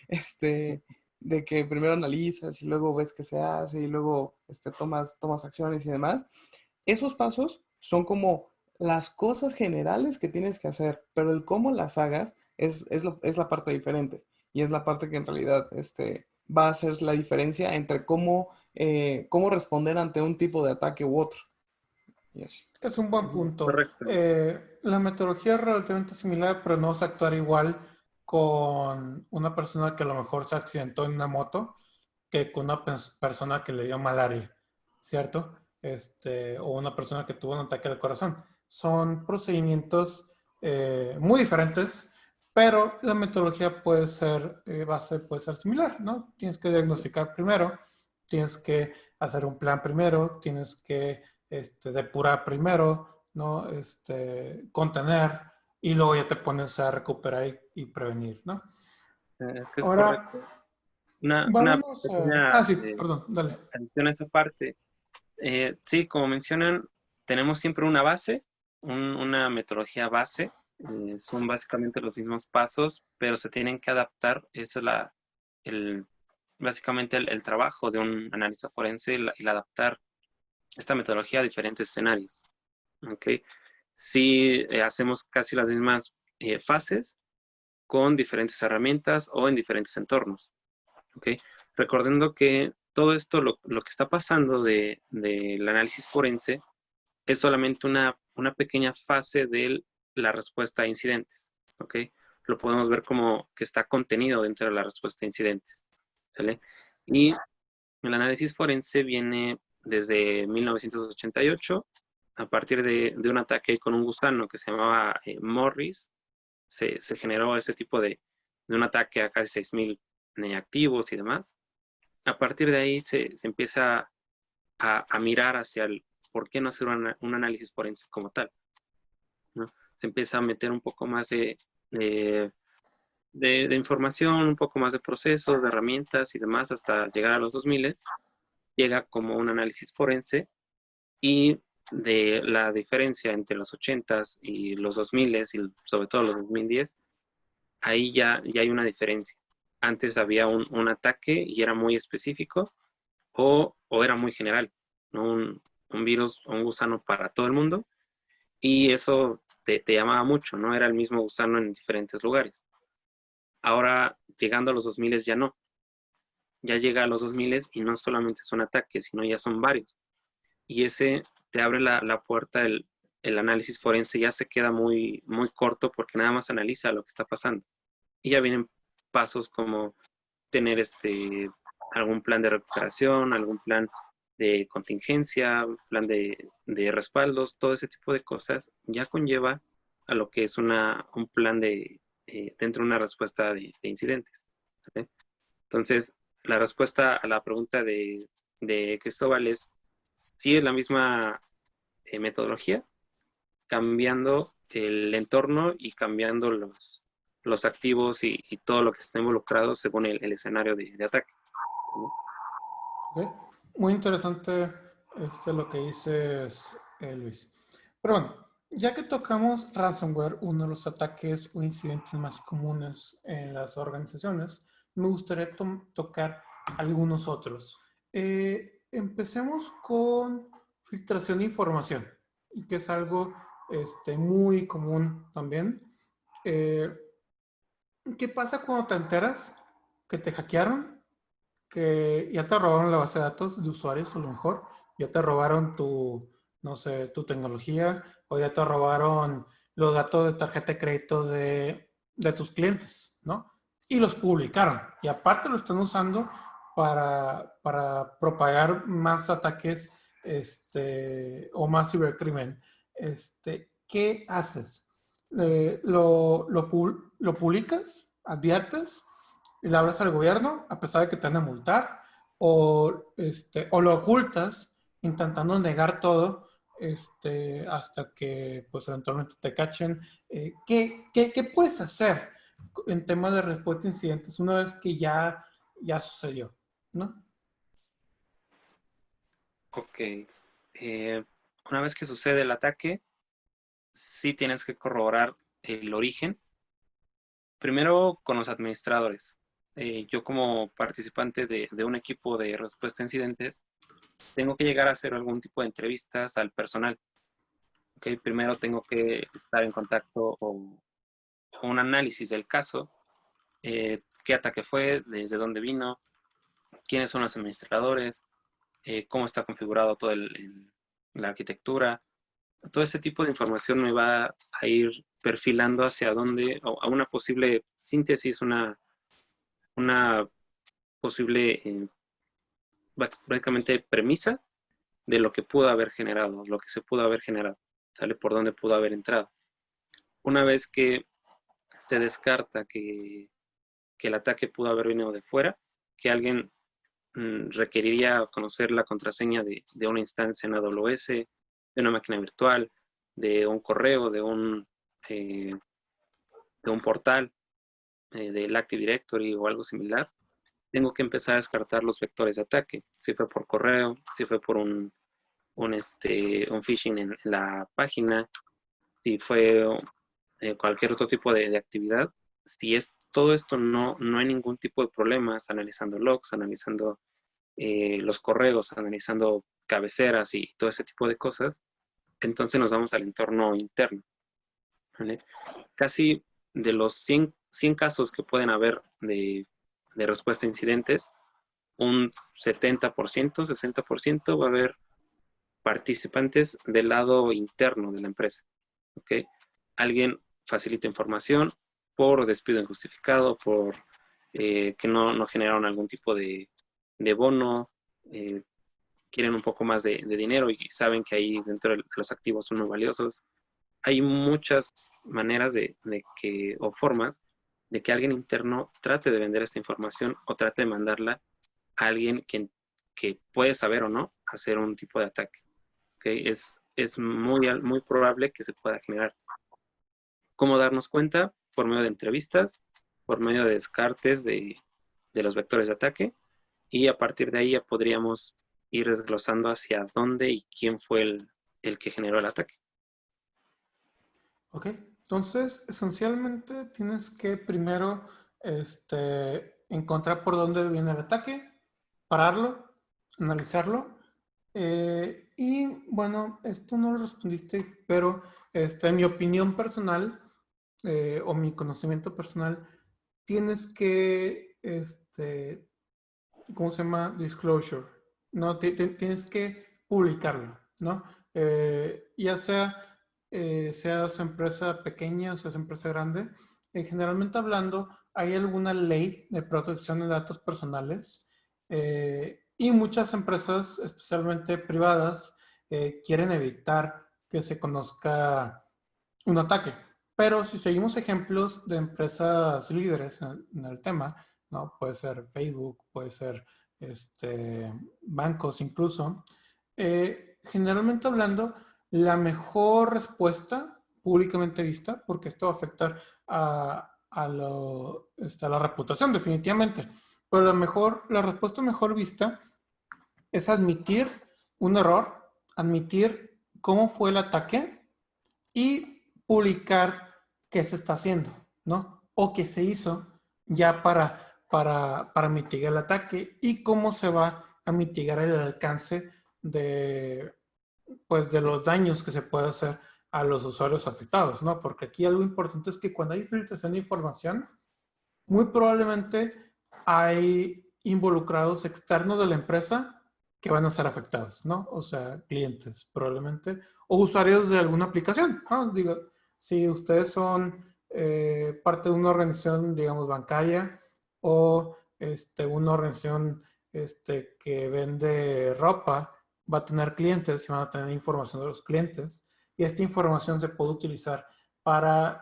este, de que primero analizas y luego ves qué se hace y luego tomas acciones y demás, esos pasos son como las cosas generales que tienes que hacer, pero el cómo las hagas es la parte diferente y es la parte que en realidad va a hacer la diferencia entre cómo responder ante un tipo de ataque u otro. Y así. Es un buen punto. Correcto. La metodología es relativamente similar, pero no vas a actuar igual con una persona que a lo mejor se accidentó en una moto que con una persona que le dio malaria, ¿cierto? O una persona que tuvo un ataque al corazón. Son procedimientos muy diferentes, pero la metodología puede ser, puede ser similar, ¿no? Tienes que diagnosticar primero, tienes que hacer un plan primero, tienes que depurar primero, ¿no? Contener y luego ya te pones a recuperar y prevenir, ¿no? Es que es Ahora, correcto. Una vámonos a... pequeña Ah, sí, perdón, dale. adición a esa parte. Sí, como mencionan, tenemos siempre una base, una metodología base. Son básicamente los mismos pasos, pero se tienen que adaptar. Esa es básicamente el trabajo de un analista forense, el adaptar esta metodología a diferentes escenarios. ¿Ok? Sí, hacemos casi las mismas fases con diferentes herramientas o en diferentes entornos. ¿Ok? Recordando que todo esto, lo que está pasando del análisis forense, es solamente una pequeña fase de la respuesta a incidentes. ¿Ok? Lo podemos ver como que está contenido dentro de la respuesta a incidentes. ¿Sale? Y el análisis forense viene desde 1988, a partir de un ataque con un gusano que se llamaba Morris. Se generó ese tipo de un ataque a casi 6,000 activos y demás. A partir de ahí se empieza a mirar hacia el por qué no hacer un análisis forense como tal, ¿no? Se empieza a meter un poco más de información, un poco más de procesos, de herramientas y demás hasta llegar a los 2000. Llega como un análisis forense y de la diferencia entre los 80s y los 2000s y sobre todo los 2010, ahí ya hay una diferencia. Antes había un ataque y era muy específico o era muy general, ¿no? Un virus o un gusano para todo el mundo y eso te llamaba mucho, ¿no? Era el mismo gusano en diferentes lugares. Ahora, llegando a los 2000 ya no. Ya llega a los 2000 y no solamente es un ataque, sino ya son varios. Y ese te abre la puerta, el análisis forense ya se queda muy, muy corto porque nada más analiza lo que está pasando. Y ya vienen pasos como tener algún plan de recuperación, algún plan de contingencia, plan de respaldos, todo ese tipo de cosas ya conlleva a lo que es un plan dentro de una respuesta de incidentes. ¿Sí? Entonces, la respuesta a la pregunta de Cristóbal es, sí es la misma metodología, cambiando el entorno y cambiando los activos y todo lo que está involucrado según el escenario de ataque. Okay. Muy interesante lo que dices, Luis. Pero bueno, ya que tocamos ransomware, uno de los ataques o incidentes más comunes en las organizaciones, me gustaría tocar algunos otros. Empecemos con filtración de información, que es algo muy común también. ¿Qué pasa cuando te enteras que te hackearon? Que ya te robaron la base de datos de usuarios, a lo mejor, ya te robaron no sé, tu tecnología, o ya te robaron los datos de tarjeta de crédito de tus clientes, ¿no? Y los publicaron. Y aparte lo están usando para propagar más ataques o más cibercrimen. ¿Qué haces? ¿Lo publicas? ¿Adviertes? Y le hablas al gobierno a pesar de que te van a multar, o lo ocultas intentando negar todo hasta que pues eventualmente te cachen? ¿Qué puedes hacer en temas de respuesta a incidentes una vez que ya sucedió, ¿no? Ok. Una vez que sucede el ataque, sí tienes que corroborar el origen. Primero con los administradores. Yo como participante de un equipo de respuesta a incidentes, tengo que llegar a hacer algún tipo de entrevistas al personal. Okay, primero tengo que estar en contacto o un análisis del caso, qué ataque fue, desde dónde vino, quiénes son los administradores, cómo está configurado toda la arquitectura, todo ese tipo de información me va a ir perfilando hacia dónde, a una posible síntesis, una posible, prácticamente premisa de lo que pudo haber generado, lo que se pudo haber generado, ¿sale? Por dónde pudo haber entrado. Una vez que se descarta que el ataque pudo haber venido de fuera, que alguien requeriría conocer la contraseña de una instancia en AWS, de una máquina virtual, de un correo, de un portal, del Active Directory o algo similar, tengo que empezar a descartar los vectores de ataque. Si fue por correo, si fue por un phishing en la página, si fue cualquier otro tipo de actividad. Si es todo esto, no hay ningún tipo de problemas analizando logs, analizando los correos, analizando cabeceras y todo ese tipo de cosas, entonces nos vamos al entorno interno, ¿vale? Casi de los 100 casos que pueden haber de respuesta a incidentes, un 70%, 60% va a haber participantes del lado interno de la empresa, ¿ok? Alguien facilita información por despido injustificado, por que no generaron algún tipo de bono, quieren un poco más de dinero y saben que ahí dentro de los activos son muy valiosos. Hay muchas maneras o formas de que alguien interno trate de vender esta información o trate de mandarla a alguien que puede saber o no hacer un tipo de ataque. ¿Okay? Es muy probable que se pueda generar. ¿Cómo darnos cuenta? Por medio de entrevistas, por medio de descartes de los vectores de ataque, y a partir de ahí ya podríamos ir desglosando hacia dónde y quién fue el que generó el ataque. Ok, entonces esencialmente tienes que primero encontrar por dónde viene el ataque, pararlo, analizarlo. Y bueno, esto no lo respondiste, pero en mi opinión personal o mi conocimiento personal, tienes que, ¿cómo se llama? Disclosure, ¿no? Tienes que publicarlo, ¿no? Ya seas empresa pequeña o seas empresa grande, generalmente hablando, hay alguna ley de protección de datos personales y muchas empresas, especialmente privadas, quieren evitar que se conozca un ataque. Pero si seguimos ejemplos de empresas líderes en el tema, ¿no? Puede ser Facebook, puede ser bancos incluso. Generalmente hablando, la mejor respuesta públicamente vista, porque esto va a afectar a la reputación definitivamente, pero la respuesta mejor vista es admitir un error, admitir cómo fue el ataque y publicar qué se está haciendo, ¿no? O qué se hizo ya para mitigar el ataque y cómo se va a mitigar el alcance de los daños que se puede hacer a los usuarios afectados, ¿no? Porque aquí algo importante es que cuando hay filtración de información, muy probablemente hay involucrados externos de la empresa que van a ser afectados, ¿no? O sea, clientes probablemente, o usuarios de alguna aplicación, ¿no? Digo, si ustedes son parte de una organización, digamos, bancaria o una organización que vende ropa, va a tener clientes y van a tener información de los clientes y esta información se puede utilizar para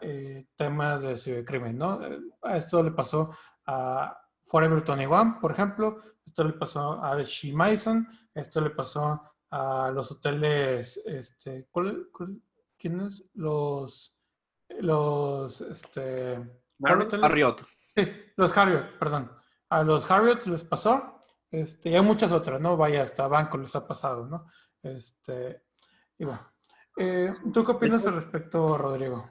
temas de cibercrimen, ¿no? A esto le pasó a Forever 21, por ejemplo, esto le pasó a Archie Mason, esto le pasó a los hoteles, ¿quiénes? Harriot. Sí, los Harriot, perdón. A los Harriot les pasó, y hay muchas otras, ¿no? Vaya, hasta banco les ha pasado, ¿no? Y bueno. ¿Tú qué opinas al respecto, Rodrigo?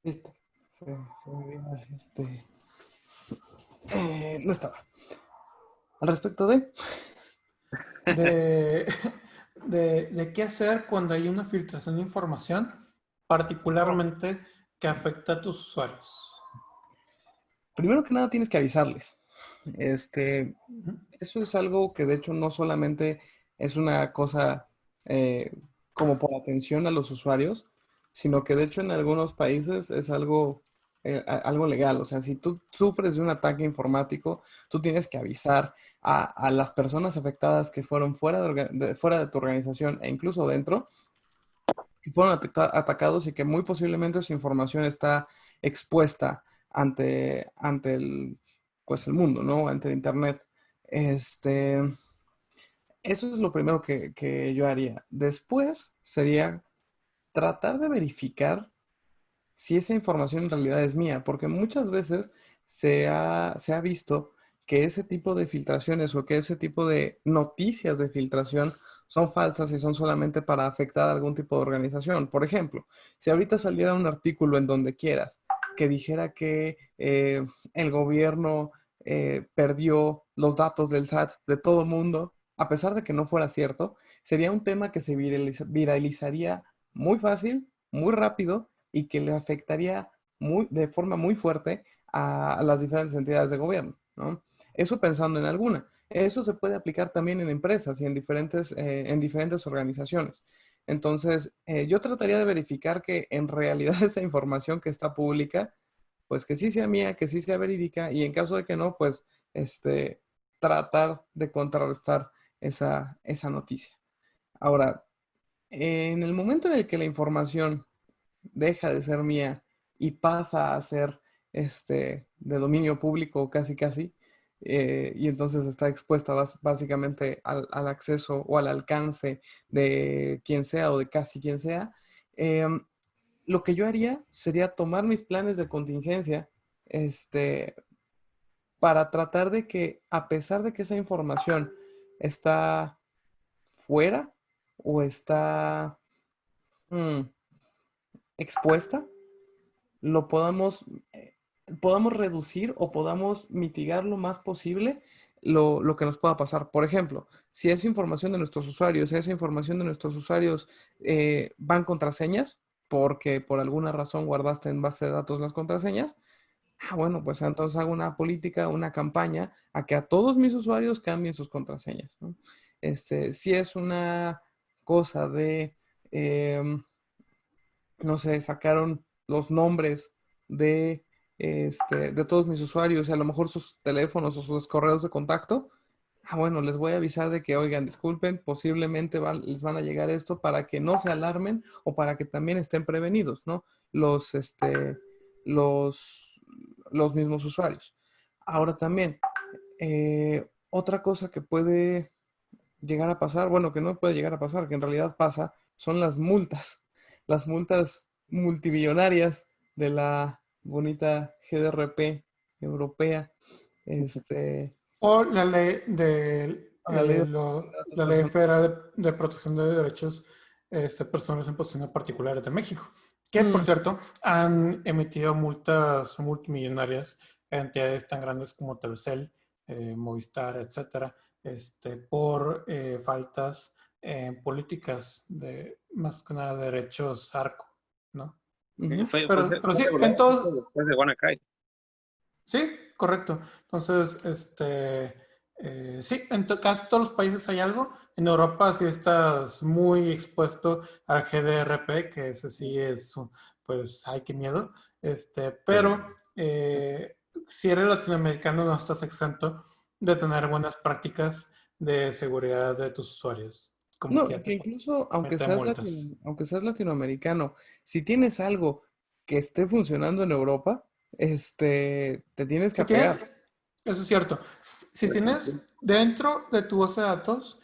Listo. Se me vino no estaba. Al respecto de... de qué hacer cuando hay una filtración de información, particularmente que afecta a tus usuarios. Primero que nada tienes que avisarles. Eso es algo que de hecho no solamente es una cosa como por atención a los usuarios, sino que de hecho en algunos países es algo, algo legal. O sea, si tú sufres de un ataque informático, tú tienes que avisar a las personas afectadas que fueron fuera fuera de tu organización e incluso dentro, que fueron atacados y que muy posiblemente su información está expuesta ante pues el mundo, ¿no? Ante el Internet. Este, eso es lo primero que yo haría. Después sería tratar de verificar si esa información en realidad es mía, porque muchas veces se ha visto que ese tipo de filtraciones o que ese tipo de noticias de filtración son falsas y son solamente para afectar a algún tipo de organización. Por ejemplo, si ahorita saliera un artículo en donde quieras que dijera que el gobierno perdió los datos del SAT de todo el mundo, a pesar de que no fuera cierto, sería un tema que se viralizaría muy fácil, muy rápido y que le afectaría de forma muy fuerte a las diferentes entidades de gobierno, ¿no? Eso pensando en alguna. Eso se puede aplicar también en empresas y en diferentes organizaciones. Entonces, yo trataría de verificar que en realidad esa información que está pública, pues que sí sea mía, que sí sea verídica, y en caso de que no, pues tratar de contrarrestar esa noticia. Ahora, en el momento en el que la información deja de ser mía y pasa a ser de dominio público casi casi, y entonces está expuesta básicamente al acceso o al alcance de quien sea o de casi quien sea, em, lo que yo haría sería tomar mis planes de contingencia, este, para tratar de que, a pesar de que esa información está fuera o está mm, expuesta, lo podamos reducir o podamos mitigar lo más posible lo que nos pueda pasar. Por ejemplo, si esa información de nuestros usuarios, van contraseñas, porque por alguna razón guardaste en base de datos las contraseñas, bueno, pues entonces hago una política, una campaña a que a todos mis usuarios cambien sus contraseñas, ¿no? Si es una cosa de, em, no sé, sacaron los nombres de, de todos mis usuarios y a lo mejor sus teléfonos o sus correos de contacto. Bueno, les voy a avisar de que, oigan, disculpen, posiblemente les van a llegar esto para que no se alarmen o para que también estén prevenidos, ¿no? Los, este, los mismos usuarios. Ahora también, otra cosa que puede llegar a pasar, bueno, que no puede llegar a pasar, que en realidad pasa, son las multas multimillonarias de la bonita GDRP europea, O la ley de la ley de protección de datos la Ley personales. Federal de Protección de Derechos Personas en Posiciones Particulares de México, que por Mm, cierto han emitido multas multimillonarias a entidades tan grandes como Telcel, Movistar, etcétera, por faltas en políticas de más que nada derechos ARCO, ¿no? ujú. Pero sí, en regulado todo, después de WannaCry. sí, correcto. Entonces, sí, casi todos los países hay algo. En Europa sí estás muy expuesto al GDRP, que ese sí es, pues, ay, qué miedo. Pero si eres latinoamericano no estás exento de tener buenas prácticas de seguridad de tus usuarios. Como No, que y ya que te pueden incluso meter multas. aunque seas latinoamericano, si tienes algo que esté funcionando en Europa, te tienes que Si tienes, apegar. eso es cierto. Si tienes dentro de tu base de datos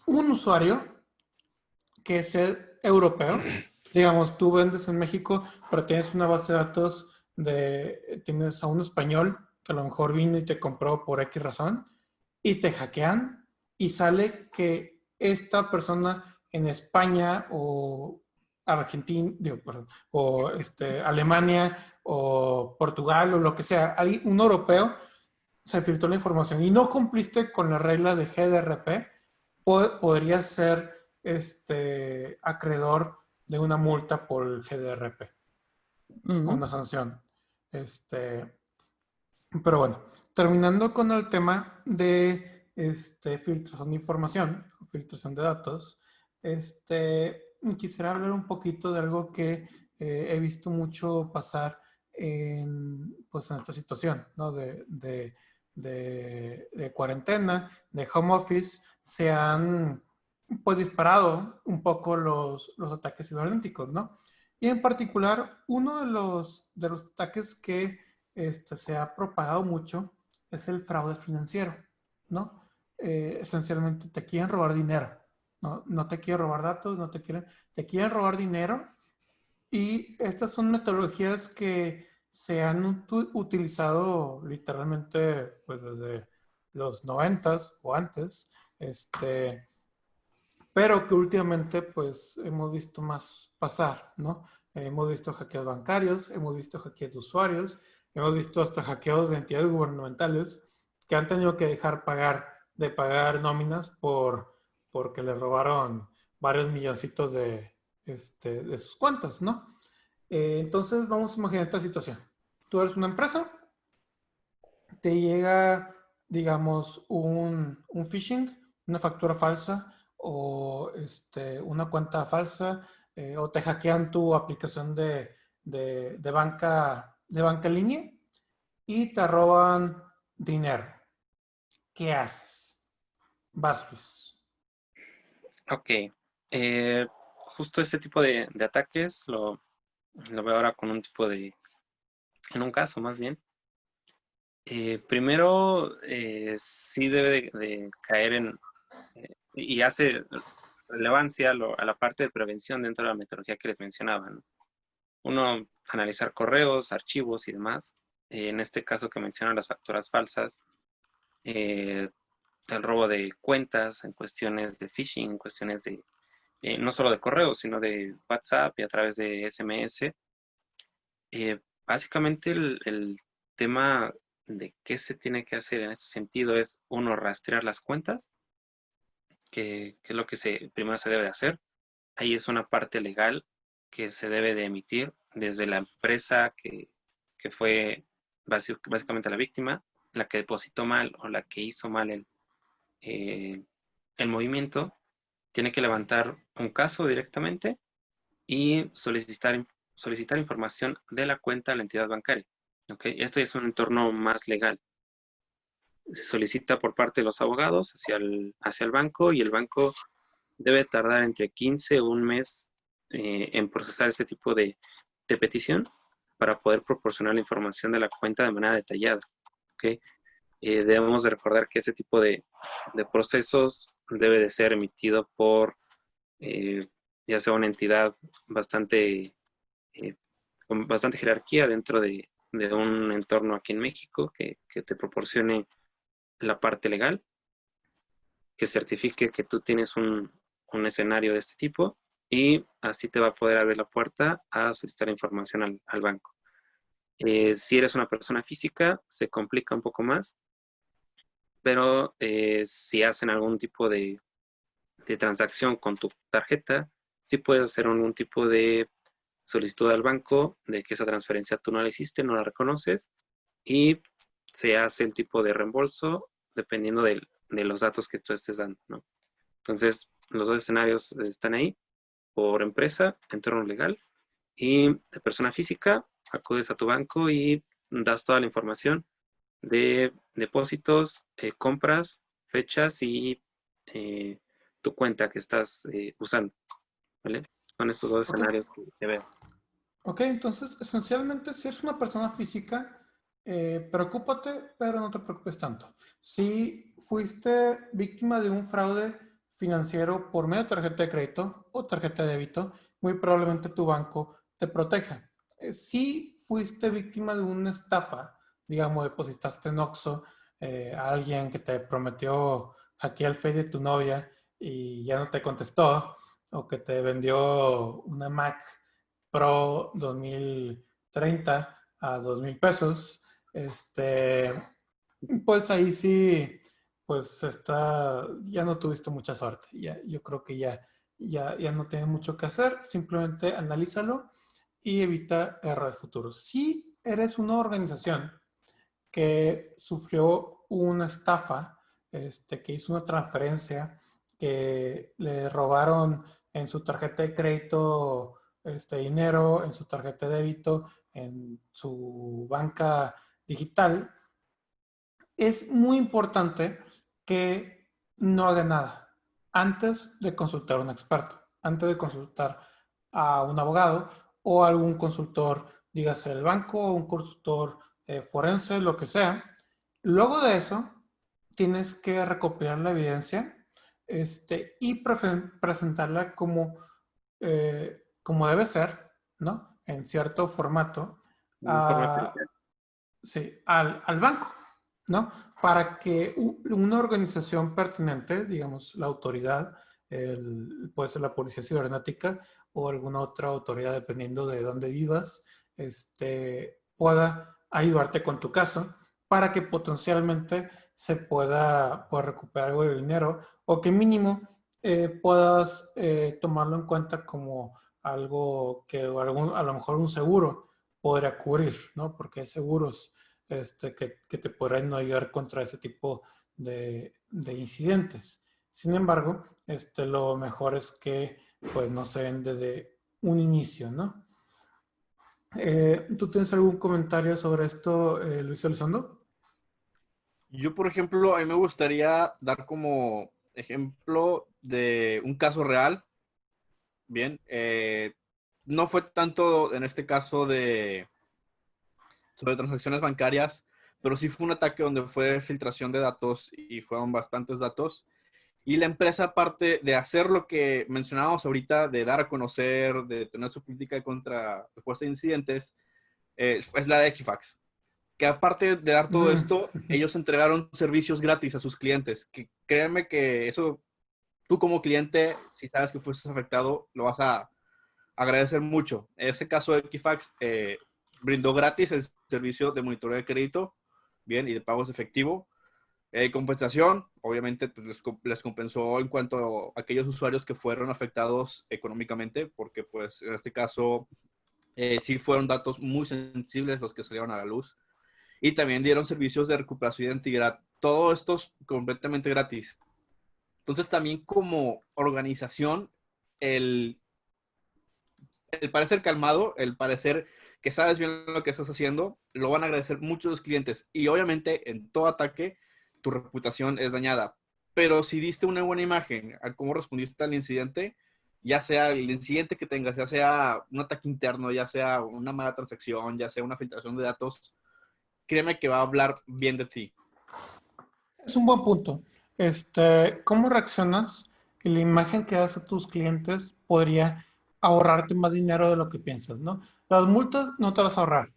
un usuario que es el europeo, digamos, tú vendes en México, pero tienes una base de datos tienes a un español que a lo mejor vino y te compró por X razón, y te hackean, y sale que esta persona en España o Argentina, digo, perdón, o Alemania o Portugal o lo que sea, hay un europeo se filtró la información y no cumpliste con la regla de GDRP, podrías ser acreedor de una multa por el GDRP o Ujú. una sanción. Pero bueno, terminando con el tema de filtración de información, filtración de datos, quisiera hablar un poquito de algo que he visto mucho pasar pues, en esta situación, ¿no? De cuarentena, de home office, se han pues disparado un poco los ataques cibernéticos, ¿no? Y en particular, uno de los ataques que se ha propagado mucho es el fraude financiero, ¿no? Esencialmente te quieren robar dinero, ¿no? No te quieren robar datos, te quieren robar dinero. Y estas son metodologías que se han utilizado literalmente pues desde los 90s o antes, pero que últimamente pues hemos visto más pasar, ¿no? Hemos visto hackeos bancarios, hemos visto hackeos de usuarios, hemos visto hasta hackeos de entidades gubernamentales que han tenido que dejar de pagar nóminas porque les robaron varios milloncitos de sus cuentas, ¿no? Entonces vamos a imaginar esta situación. Tú eres una empresa, te llega, digamos, un phishing, una factura falsa o una cuenta falsa, o te hackean tu aplicación de banca en línea y te roban dinero. ¿Qué haces? Vas, Luis. Ok. Justo ese tipo de ataques lo veo ahora con un tipo en un caso más bien. Primero, sí debe de caer y hace relevancia a la parte de prevención dentro de la metodología que les mencionaba, ¿no? Uno, analizar correos, archivos y demás. En este caso que mencionan las facturas falsas, el robo de cuentas en cuestiones de phishing, en cuestiones de no solo de correos, sino de WhatsApp y a través de SMS. Básicamente el tema de qué se tiene que hacer en este sentido es, uno, rastrear las cuentas, que es lo que primero se debe de hacer. Ahí es una parte legal que se debe de emitir desde la empresa que fue básicamente la víctima, la que depositó mal o la que hizo mal el movimiento. Tiene que levantar un caso directamente y solicitar información de la cuenta a la entidad bancaria. ¿Okay? Esto es un entorno más legal. Se solicita por parte de los abogados hacia el banco, y el banco debe tardar entre 15 o un mes en procesar este tipo de petición para poder proporcionar la información de la cuenta de manera detallada. ¿Okay? Debemos de recordar que ese tipo de procesos debe de ser emitido por ya sea una entidad con bastante jerarquía dentro de un entorno aquí en México que te proporcione la parte legal, que certifique que tú tienes un escenario de este tipo, y así te va a poder abrir la puerta a solicitar información al banco. Si eres una persona física, se complica un poco más, pero si hacen algún tipo de transacción con tu tarjeta, sí puedes hacer algún tipo de solicitud al banco de que esa transferencia tú no la hiciste, no la reconoces, y se hace el tipo de reembolso dependiendo de los datos que tú estés dando, ¿no? Entonces, los dos escenarios están ahí: por empresa, entorno legal, y de persona física, acudes a tu banco y das toda la información de depósitos, compras, fechas y tu cuenta que estás usando, ¿vale? Son estos dos escenarios que veo. Ok, entonces, esencialmente, si eres una persona física, preocúpate, pero no te preocupes tanto. Si fuiste víctima de un fraude financiero por medio de tarjeta de crédito o tarjeta de débito, muy probablemente tu banco te proteja. Si fuiste víctima de una estafa, digamos, depositaste en Oxxo a alguien que te prometió hackear el Face de tu novia y ya no te contestó, o que te vendió una Mac Pro 2030 a 2,000 pesos, pues ahí sí, pues ya no tuviste mucha suerte. Yo creo que ya no tienes mucho que hacer, simplemente analízalo y evita errores futuros. Si eres una organización que sufrió una estafa, que hizo una transferencia que le robaron en su tarjeta de crédito dinero, en su tarjeta de débito, en su banca digital, es muy importante que no haga nada antes de consultar a un experto, antes de consultar a un abogado o algún consultor, dígase el banco o un consultor forense, lo que sea. Luego de eso, tienes que recopilar la evidencia y presentarla como debe ser, ¿no? En cierto formato, sí, al banco, ¿no? Para que una organización pertinente, digamos, la autoridad, puede ser la policía cibernética o alguna otra autoridad, dependiendo de dónde vivas, pueda ayudarte con tu caso para que potencialmente se pueda recuperar algo de dinero o que mínimo puedas tomarlo en cuenta como algo que a lo mejor un seguro podría cubrir, ¿no? Porque hay seguros que te podrán ayudar contra ese tipo de incidentes. Sin embargo, lo mejor es que pues no se ven desde un inicio, ¿no? ¿Tú tienes algún comentario sobre esto, Luis Elizondo? Yo, por ejemplo, a mí me gustaría dar como ejemplo de un caso real. Bien, no fue tanto en este caso sobre transacciones bancarias, pero sí fue un ataque donde fue filtración de datos y fueron bastantes datos. Y la empresa, aparte de hacer lo que mencionábamos ahorita, de dar a conocer, de tener su política de respuesta a incidentes, es la de Equifax. Que aparte de dar todo esto, ellos entregaron servicios gratis a sus clientes. Que créanme que eso, tú como cliente, si sabes que fuiste afectado, lo vas a agradecer mucho. En ese caso, Equifax brindó gratis el servicio de monitoreo de crédito, bien, y de pagos efectivo. Compensación, obviamente, pues les compensó en cuanto a aquellos usuarios que fueron afectados económicamente, porque pues en este caso sí fueron datos muy sensibles los que salieron a la luz. Y también dieron servicios de recuperación de identidad. Todo esto es completamente gratis. Entonces también como organización, el parecer calmado, el parecer que sabes bien lo que estás haciendo, lo van a agradecer muchos los clientes. Y obviamente en todo ataque, tu reputación es dañada. Pero si diste una buena imagen a cómo respondiste al incidente, ya sea el incidente que tengas, ya sea un ataque interno, ya sea una mala transacción, ya sea una filtración de datos, créeme que va a hablar bien de ti. Es un buen punto. ¿Cómo reaccionas? Y la imagen que das a tus clientes podría ahorrarte más dinero de lo que piensas, ¿no? Las multas no te las vas a ahorrar.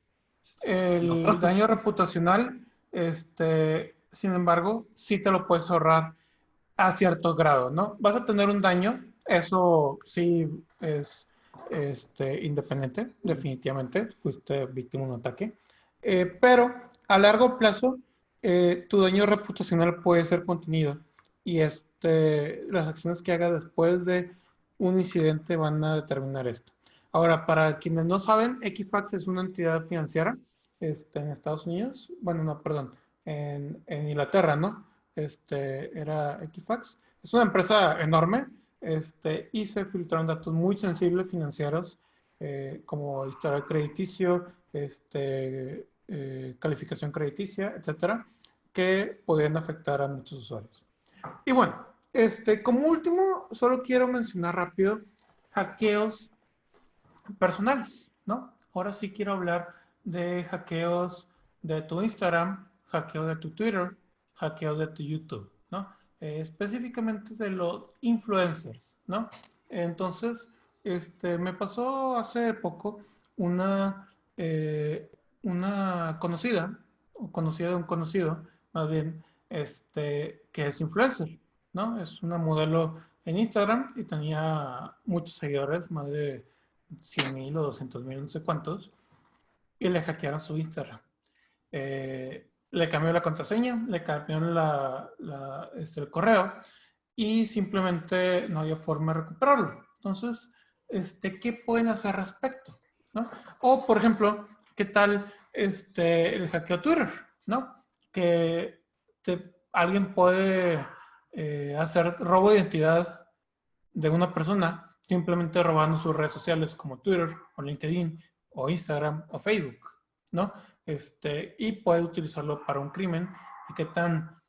El daño reputacional, sin embargo, sí te lo puedes ahorrar a cierto grado, ¿no? Vas a tener un daño, eso sí es independiente, definitivamente, fuiste víctima de un ataque, pero a largo plazo tu daño reputacional puede ser contenido y las acciones que hagas después de un incidente van a determinar esto. Ahora, para quienes no saben, Equifax es una entidad financiera en Estados Unidos, bueno, no, perdón, en Inglaterra, ¿no? Era Equifax. Es una empresa enorme y se filtraron datos muy sensibles financieros como historial crediticio, calificación crediticia, etcétera, que podrían afectar a muchos usuarios. Y bueno, como último, solo quiero mencionar rápido hackeos personales, ¿no? Ahora sí quiero hablar de hackeos de tu Instagram, hackeos de tu Twitter, hackeos de tu YouTube, ¿no? Específicamente de los influencers, ¿no? Entonces, me pasó hace poco una conocida, o conocida de un conocido, más bien, que es influencer, ¿no? Es una modelo en Instagram y tenía muchos seguidores, más de 100,000 o 200,000, no sé cuántos, y le hackearon su Instagram. Le cambió la contraseña, le cambiaron el correo y simplemente no había forma de recuperarlo. Entonces, ¿qué pueden hacer al respecto? ¿No? O, por ejemplo, ¿qué tal el hackeo a Twitter? ¿No? Que alguien puede hacer robo de identidad de una persona simplemente robando sus redes sociales como Twitter o LinkedIn o Instagram o Facebook, ¿no? Y puede utilizarlo para un crimen y qué tan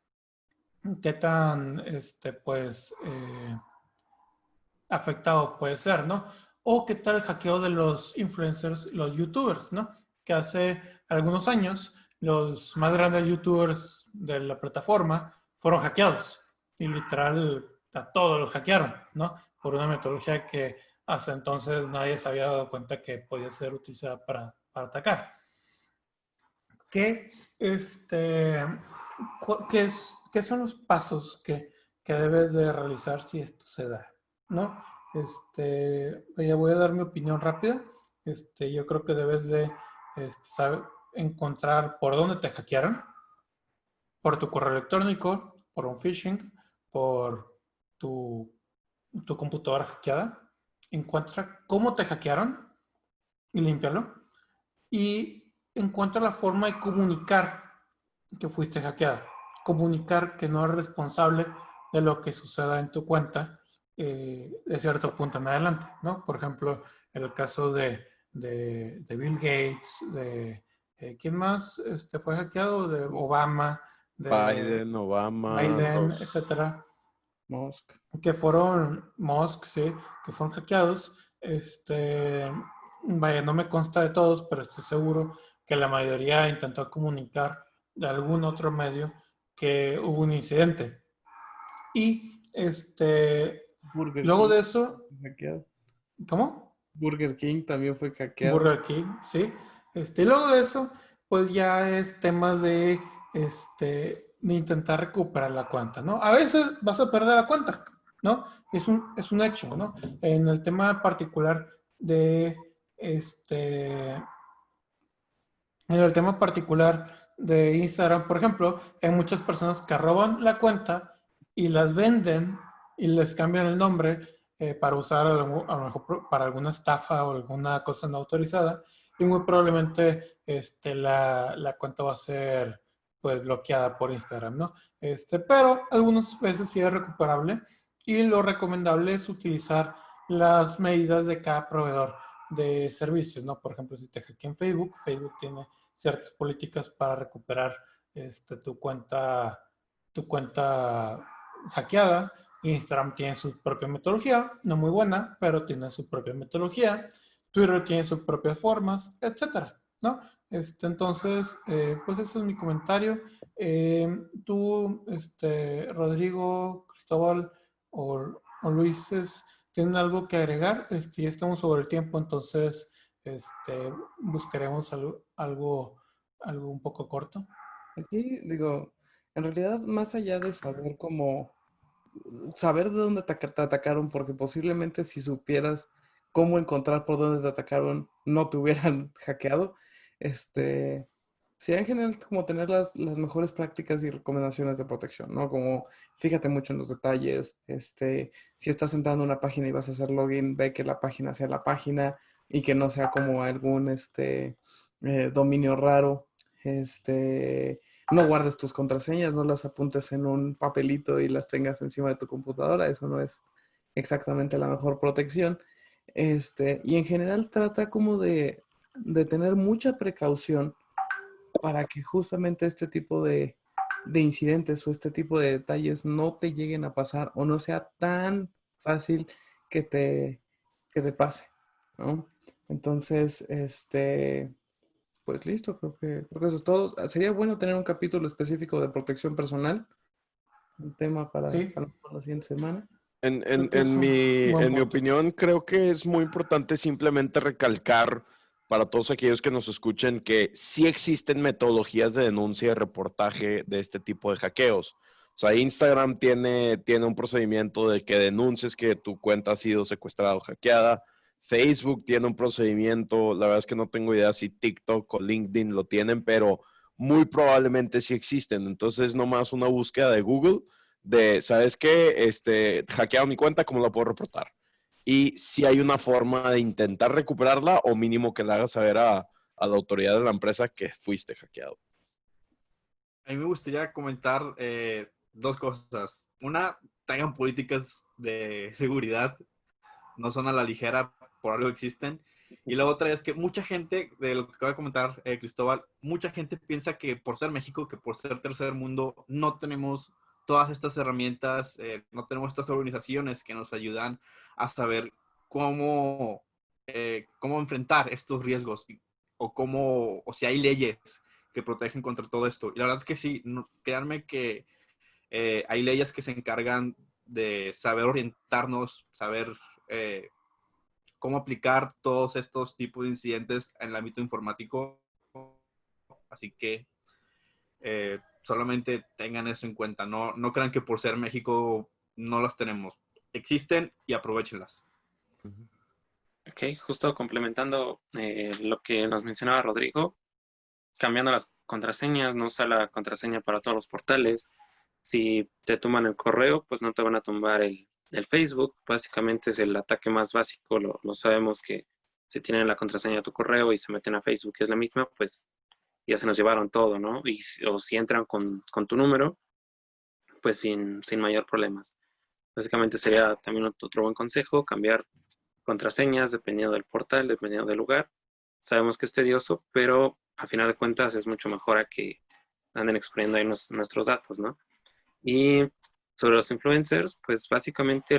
pues, afectado puede ser, ¿no? O qué tal el hackeo de los influencers, los youtubers, ¿no? Que hace algunos años los más grandes youtubers de la plataforma fueron hackeados y literal a todos los hackearon, ¿no? Por una metodología que hasta entonces nadie se había dado cuenta que podía ser utilizada para atacar. ¿Qué, qué son los pasos que debes de realizar si esto se da? ¿No? Ya voy a dar mi opinión rápida. Yo creo que debes de saber encontrar por dónde te hackearon, por tu correo electrónico, por un phishing, por tu computadora hackeada. Encuentra cómo te hackearon y límpialo. Y encuentra la forma de comunicar que fuiste hackeado. Comunicar que no eres responsable de lo que suceda en tu cuenta de cierto punto en adelante, ¿no? Por ejemplo, en el caso de Bill Gates, ¿quién más fue hackeado? De Obama, de Biden, Obama, Biden, etcétera. Musk. Que fueron Musk, sí, que fueron hackeados. Vaya, no me consta de todos, pero estoy seguro que la mayoría intentó comunicar de algún otro medio que hubo un incidente. Y Burger luego King de eso, fue hackeado. ¿cómo? Burger King también fue hackeado. Burger King, sí. Y luego de eso, pues ya es tema de intentar recuperar la cuenta, ¿no? A veces vas a perder la cuenta, ¿no? Es un hecho, ¿no? En el tema particular de en el tema particular de Instagram, por ejemplo, hay muchas personas que roban la cuenta y las venden y les cambian el nombre para usar a lo mejor para alguna estafa o alguna cosa no autorizada y muy probablemente la cuenta va a ser pues bloqueada por Instagram, ¿no? Pero algunas veces sí es recuperable y lo recomendable es utilizar las medidas de cada proveedor de servicios, ¿no? Por ejemplo, si te hackean Facebook, Facebook tiene ciertas políticas para recuperar tu cuenta hackeada. Instagram tiene su propia metodología, no muy buena, pero tiene su propia metodología. Twitter tiene sus propias formas, etcétera, ¿no? Entonces, pues ese es mi comentario. Tú, Rodrigo, Cristóbal o Luis, ¿tienen algo que agregar? Ya estamos sobre el tiempo, entonces buscaremos algo un poco corto. Aquí digo, en realidad, más allá de saber cómo, saber de dónde te atacaron, porque posiblemente si supieras cómo encontrar por dónde te atacaron, no te hubieran hackeado, sería en general como tener las mejores prácticas y recomendaciones de protección, ¿no? Como fíjate mucho en los detalles, si estás entrando a una página y vas a hacer login, ve que la página sea la página y que no sea como algún, dominio raro, no guardes tus contraseñas, no las apuntes en un papelito y las tengas encima de tu computadora, eso no es exactamente la mejor protección. Y en general trata como de tener mucha precaución para que justamente este tipo de incidentes o este tipo de detalles no te lleguen a pasar o no sea tan fácil que te pase, ¿no? Entonces, pues listo, creo que eso es todo. Sería bueno tener un capítulo específico de protección personal, un tema Sí, para la siguiente semana. creo que es un buen En mi punto. opinión, creo que es muy importante simplemente recalcar para todos aquellos que nos escuchen que sí existen metodologías de denuncia y reportaje de este tipo de hackeos. O sea, Instagram tiene un procedimiento de que denuncies que tu cuenta ha sido secuestrada o hackeada. Facebook tiene un procedimiento, la verdad es que no tengo idea si TikTok o LinkedIn lo tienen, pero muy probablemente sí existen. Entonces, nomás una búsqueda de Google de, ¿sabes qué? Hackearon mi cuenta, ¿cómo la puedo reportar? Y si hay una forma de intentar recuperarla o mínimo que le hagas saber a la autoridad de la empresa que fuiste hackeado. A mí me gustaría comentar Dos cosas. Una, tengan políticas de seguridad, no son a la ligera, por algo existen. Y la otra es que mucha gente, de lo que acaba de comentar Cristóbal, mucha gente piensa que por ser México, que por ser tercer mundo, no tenemos todas estas herramientas, no tenemos estas organizaciones que nos ayudan a saber cómo enfrentar estos riesgos o si hay leyes que protegen contra todo esto. Y la verdad es que sí, créanme que hay leyes que se encargan de saber orientarnos, saber cómo aplicar todos estos tipos de incidentes en el ámbito informático. Así que solamente tengan eso en cuenta. No crean que por ser México no las tenemos. Existen y aprovéchenlas. Ok, justo complementando lo que nos mencionaba Rodrigo, cambiando las contraseñas, no usa la contraseña para todos los portales. Si te tumban el correo, pues no te van a tumbar el Facebook. Básicamente es el ataque más básico. Lo sabemos que si tienen la contraseña de tu correo y se meten a Facebook, que es la misma, pues ya se nos llevaron todo, ¿no? O si entran con tu número, pues sin mayor problemas. Básicamente sería también otro buen consejo, cambiar contraseñas dependiendo del portal, dependiendo del lugar. Sabemos que es tedioso, pero a final de cuentas es mucho mejor a que anden exponiendo ahí nuestros datos, ¿no? Y sobre los influencers, pues básicamente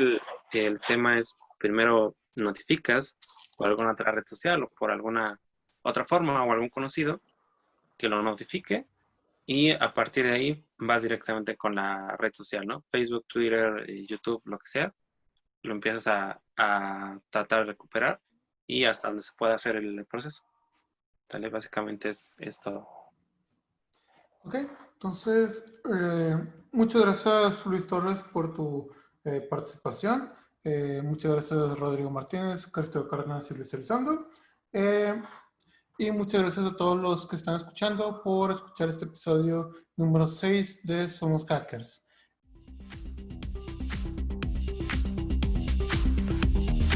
el tema es, primero notificas por alguna otra red social o por alguna otra forma o algún conocido que lo notifique, y a partir de ahí vas directamente con la red social, ¿no? Facebook, Twitter, YouTube, lo que sea, lo empiezas a tratar de recuperar y hasta donde se pueda hacer el proceso. ¿Vale? Básicamente es todo. Ok, entonces, muchas gracias Luis Torres por tu participación. Muchas gracias Rodrigo Martínez, Cristóbal Cárdenas y Luis Elizondo. Y muchas gracias a todos los que están escuchando por escuchar este episodio número 6 de Somos Hackers.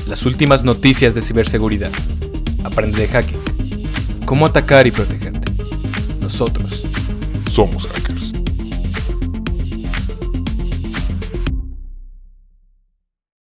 Las últimas noticias de ciberseguridad. Aprende de hacking. Cómo atacar y protegerte. Nosotros Somos hackers.